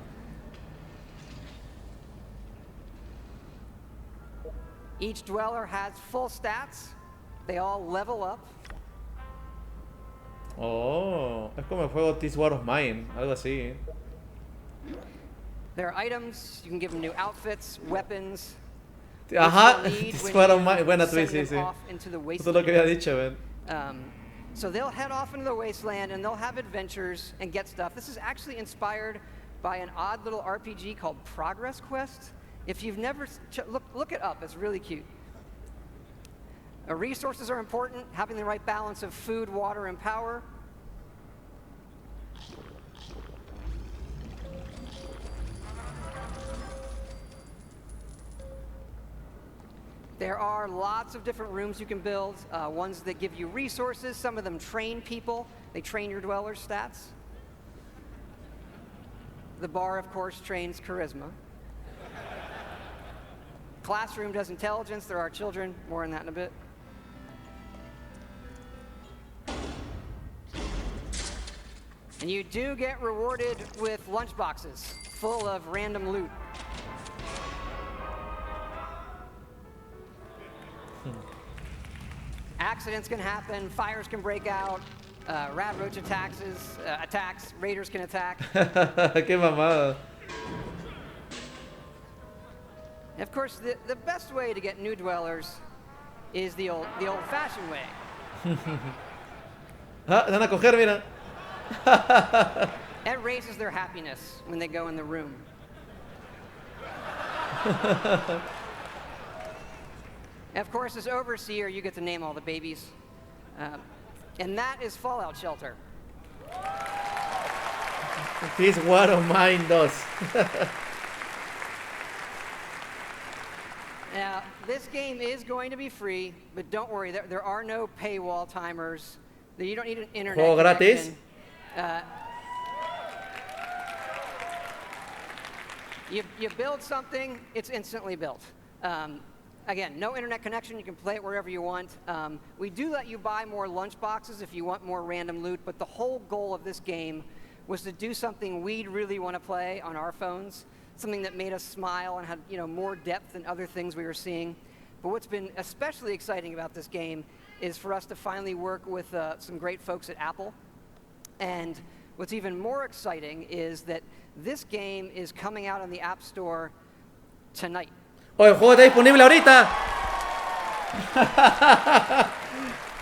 T: Each dweller has full stats. They all level up.
D: Oh, es como el juego This War of Mine, algo así.
T: There are items, you can give them new outfits, weapons.
D: Ajá, This War of Mine, buena tweet, sí. Justo lo que había dicho, man.
T: So they'll head off into the wasteland and they'll have adventures and get stuff. This is actually inspired by an odd little RPG called Progress Quest. If you've never, look it up, it's really cute. Resources are important, having the right balance of food, water, and power. There are lots of different rooms you can build, ones that give you resources. Some of them train people. They train your dwellers' stats. The bar, of course, trains charisma. Classroom does intelligence. There are children. More on that in a bit. And you do get rewarded with lunchboxes full of random loot. Accidents can happen, fires can break out, rat roach attacks, raiders can attack.
D: Qué mamada.
T: And of course, the best way to get new dwellers is the old-fashioned way.
D: Ah, van a coger, mira.
T: That raises their happiness when they go in the room. Of course, as overseer, you get to name all the babies. And that is Fallout Shelter.
D: This War of Mine 2.
T: Now, this game is going to be free, but don't worry, there are no paywall timers. You don't need an internet
D: Juego gratis.
T: connection. You build something, it's instantly built. Again, no internet connection, you can play it wherever you want. We do let you buy more lunch boxes if you want more random loot, but the whole goal of this game was to do something we'd really want to play on our phones, something that made us smile and had more depth than other things we were seeing. But what's been especially exciting about this game is for us to finally work with some great folks at Apple. And what's even more exciting is that this game is coming out on the App Store tonight.
D: Oh, el juego está disponible ahorita.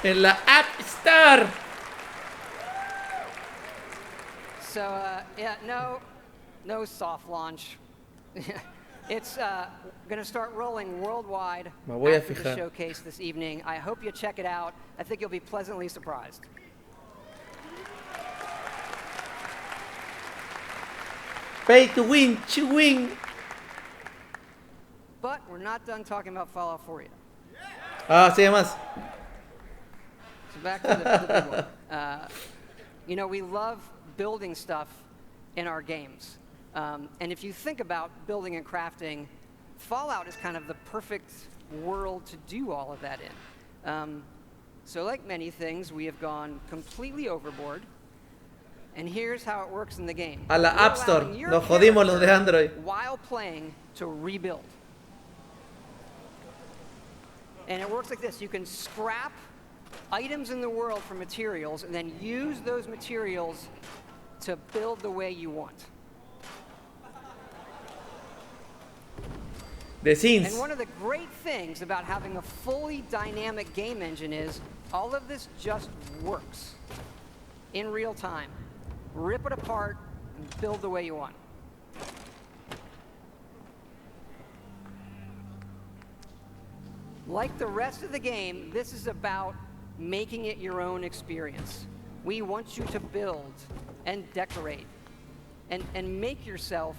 D: En la App Store.
T: So, yeah, no soft launch. It's going to start rolling worldwide after the showcase this evening. I hope you check it out. I think you'll be pleasantly surprised.
D: Pay to win, to win.
T: But we're not done talking about Fallout 4 yet.
D: Ah, sigue más.
T: So back to the big one. You know, we love building stuff in our games. And if you think about building and crafting, Fallout is kind of the perfect world to do all of that in. So like many things, we have gone completely overboard. And here's how it works in the game.
D: A la App Store. Nos jodimos los de Android.
T: While playing to rebuild. And it works like this. You can scrap items in the world for materials and then use those materials to build the way you want.
D: The scenes.
T: And one of the great things about having a fully dynamic game engine is all of this just works in real time. Rip it apart and build the way you want. Like the rest of the game, this is about making it your own experience. We want you to build and decorate and make yourself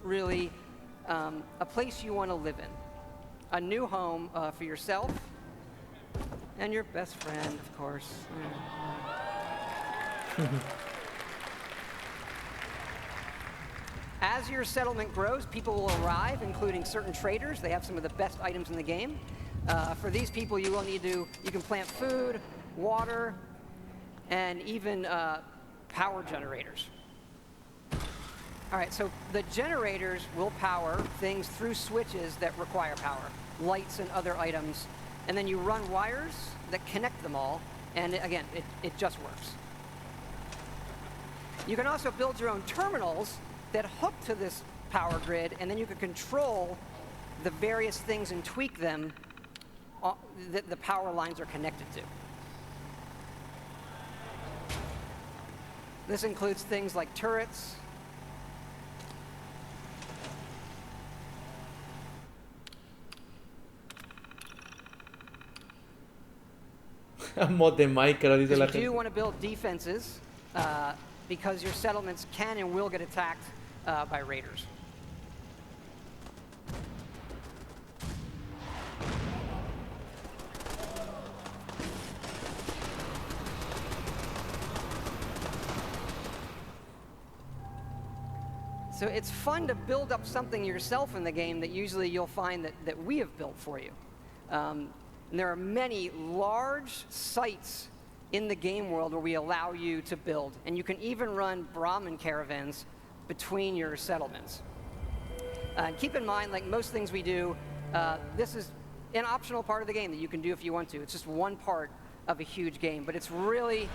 T: really a place you want to live in. A new home for yourself and your best friend, of course. As your settlement grows, people will arrive, including certain traders. They have some of the best items in the game. For these people, you can plant food, water, and even power generators. All right, so the generators will power things through switches that require power, lights and other items. And then you run wires that connect them all. And again, it just works. You can also build your own terminals that hook to this power grid, and then you can control the various things and tweak them that the power lines are connected to. This includes things like turrets,
D: Mod de Minecraft, dice la
T: if you
D: gente.
T: do want to build defenses, because your settlements can and will get attacked by raiders. So it's fun to build up something yourself in the game that usually you'll find that we have built for you. And there are many large sites in the game world where we allow you to build. And you can even run Brahmin caravans between your settlements. Keep in mind, like most things we do, this is an optional part of the game that you can do if you want to. It's just one part of a huge game, but it's really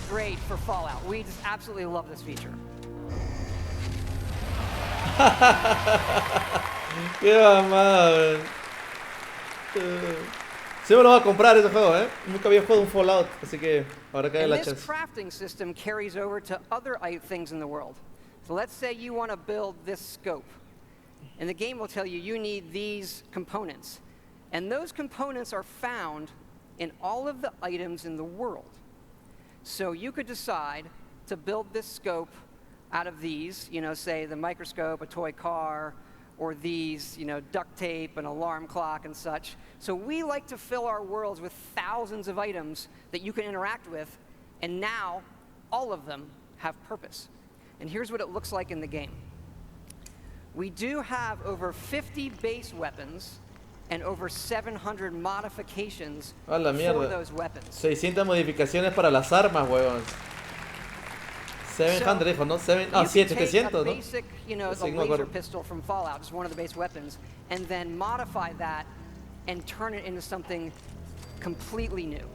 T: great for Fallout. We just absolutely love this feature.
D: Qué mamada, man. Sí me lo voy a comprar ese juego, Nunca había jugado un Fallout, así que ahora cae la
T: And this
D: chance.
T: crafting system carries over to other things in the world. So let's say you want to build this scope. And the game will tell you you need these components. And those components are found in all of the items in the world. So you could decide to build this scope out of these, say the microscope, a toy car, or these, duct tape, an alarm clock and such. So we like to fill our worlds with thousands of items that you can interact with, and now all of them have purpose. And here's what it looks like in the game. We do have over 50 base weapons and over 700 modifications
D: A la
T: for
D: mierda.
T: those weapons.
D: 600 modificaciones para las armas, huevón. 700 dijo, ¿no? 700,
T: a
D: ¿no?
T: basic,
D: Sí,
T: a
D: no me
T: laser
D: acuerdo.
T: pistol from Fallout, just one of the base weapons, and then modify that and turn it into something completely new.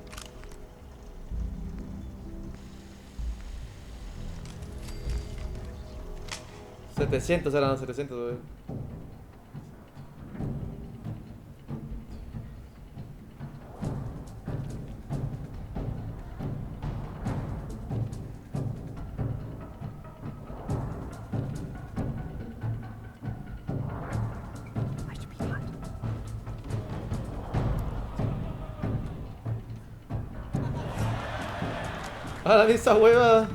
D: $700 eran los 700, güey. A la misma hueva.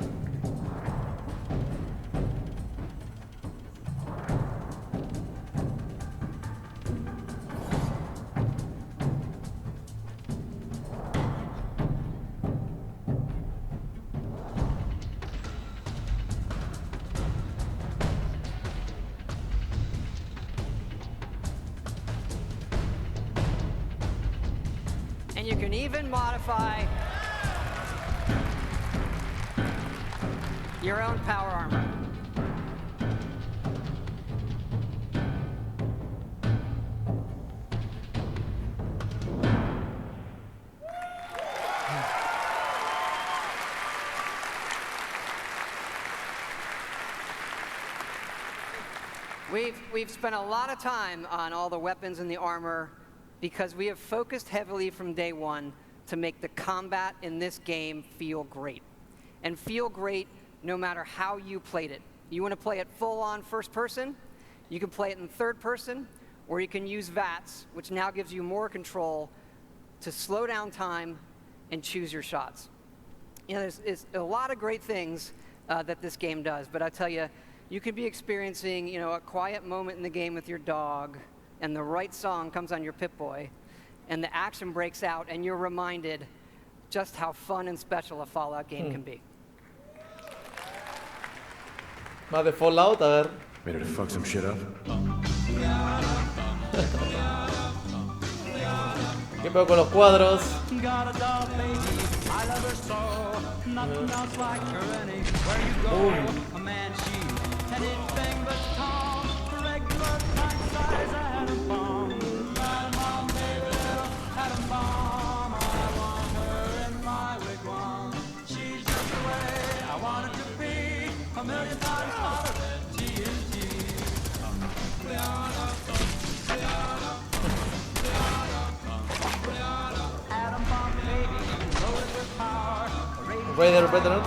T: And you can even modify your own power armor. We've spent a lot of time on all the weapons and the armor because we have focused heavily from day one to make the combat in this game feel great. And feel great no matter how you played it. You want to play it full-on first person, you can play it in third person, or you can use VATS, which now gives you more control to slow down time and choose your shots. You know, there's a lot of great things that this game does, but I tell you, you could be experiencing, you know, a quiet moment in the game with your dog, and the right song comes on your Pip-Boy, and the action breaks out, and you're reminded just how fun and special a Fallout game can be.
D: Más de Fallout, a ver.
J: Ready to fuck some shit up?
D: ¿Qué pedo con los cuadros? Raider veteran.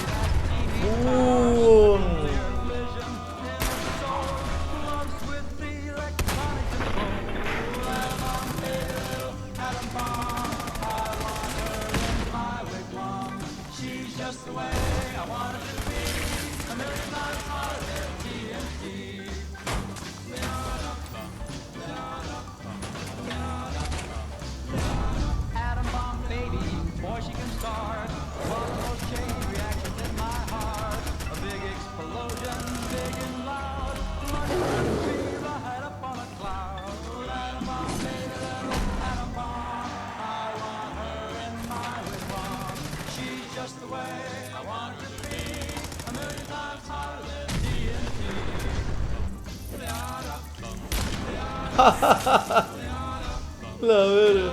D: La verga.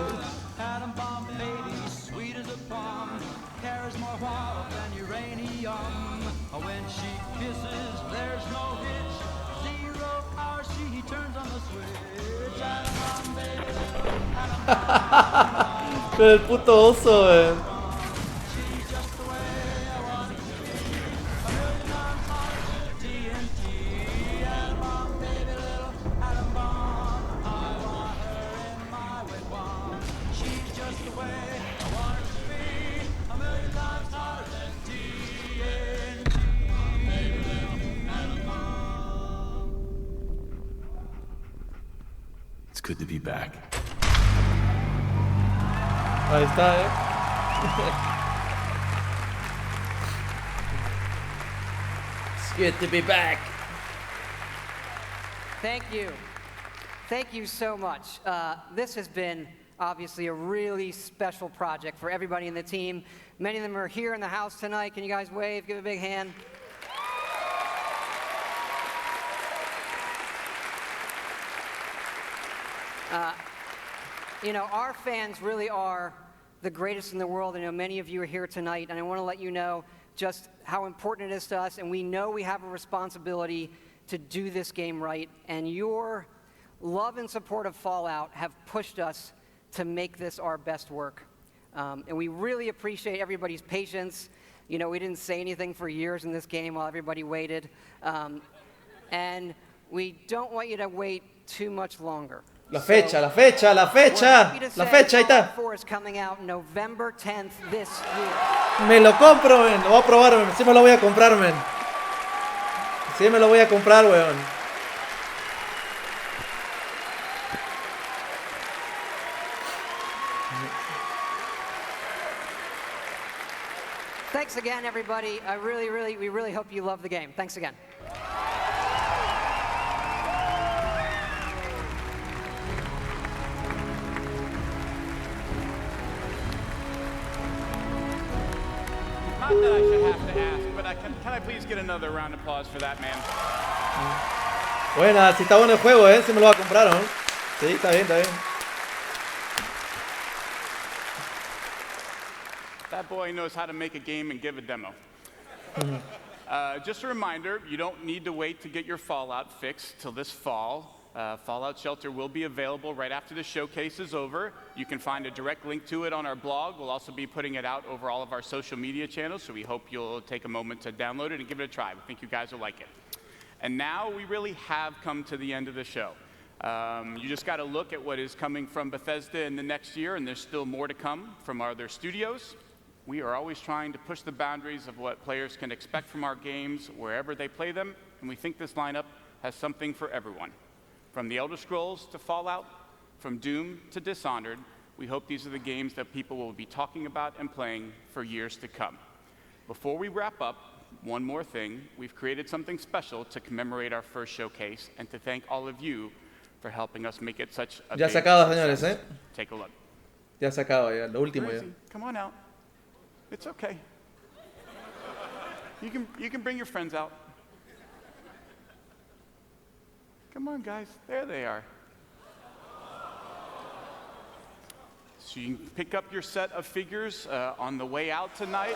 D: Pero el puto oso,
J: It's good to be back.
D: Ahí está, It's good to be back.
T: Thank you. Thank you so much. This has been obviously a really special project for everybody in the team. Many of them are here in the house tonight. Can you guys wave? Give a big hand. You know, our fans really are the greatest in the world. I know many of you are here tonight, and I want to let you know just how important it is to us, and we know we have a responsibility to do this game right, and your love and support of Fallout have pushed us to make this our best work. And we really appreciate everybody's patience. You know, we didn't say anything for years in this game while everybody waited. And we don't want you to wait too much longer.
D: La fecha, la fecha, la fecha. La fecha, ahí está.
T: Fallout 4 is coming out November 10th this year.
D: Me lo compro, men. Lo voy a probar, men. Sí me lo voy a comprar, men. Sí me lo voy a comprar, weón.
T: Thanks again, everybody. We really hope you love the game. Thanks again.
A: Not that I should have to ask, but can I please get another round of applause for that man?
D: Buena, si está bueno el juego, sí me lo voy a comprar, ¿no? Sí, está bien, está bien.
A: That boy knows how to make a game and give a demo. Just a reminder, you don't need to wait to get your Fallout fix till this fall. Fallout Shelter will be available right after the showcase is over. You can find a direct link to it on our blog. We'll also be putting it out over all of our social media channels, so we hope you'll take a moment to download it and give it a try. We think you guys will like it. And now we really have come to the end of the show. You just got to look at what is coming from Bethesda in the next year, and there's still more to come from our other studios. We are always trying to push the boundaries of what players can expect from our games wherever they play them, and we think this lineup has something for everyone. From the Elder Scrolls to Fallout, from Doom to Dishonored, we hope these are the games that people will be talking about and playing for years to come. Before we wrap up, one more thing. We've created something special to commemorate our first showcase and to thank all of you for helping us make it such a
D: Ya
A: big
D: se acaba,
A: success.
D: señores,
A: Take a look.
D: Ya se acaba, ya. Lo último, ya.
A: Crazy. Come on out. It's okay. You can bring your friends out. Come on, guys. There they are. So you can pick up your set of figures on the way out tonight.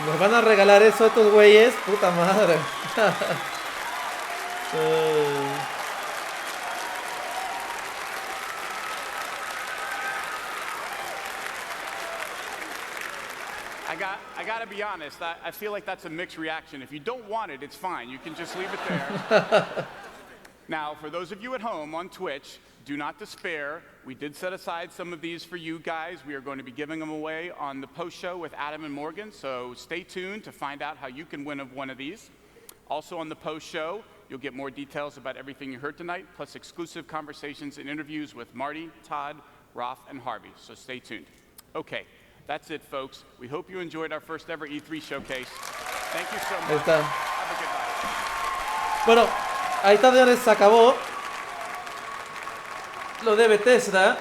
D: Nos van a regalar eso estos güeyes. Puta madre.
A: I gotta be honest, I feel like that's a mixed reaction. If you don't want it, it's fine. You can just leave it there. Now, for those of you at home on Twitch, do not despair. We did set aside some of these for you guys. We are going to be giving them away on the post show with Adam and Morgan, so stay tuned to find out how you can win one of these. Also on the post show, you'll get more details about everything you heard tonight, plus exclusive conversations and interviews with Marty, Todd, Roth, and Harvey, so stay tuned. Okay. That's it, folks. We hope you enjoyed our first ever E3 showcase. Thank you so much.
D: Ahí está.
A: Have a good night.
D: Bueno, ahí está, señores, se acabó lo de Bethesda.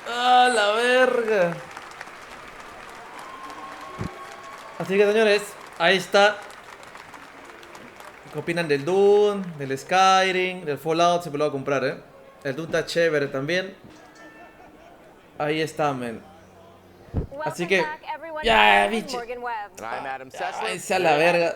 D: ¡Ah, la verga! Así que, señores, ahí está. ¿Qué opinan del Doom, del Skyrim, del Fallout? Se me lo voy a comprar, ¿eh? El Doom está chévere también. Ahí está, men. Así que, ya, bicho. Ay, sea la verga.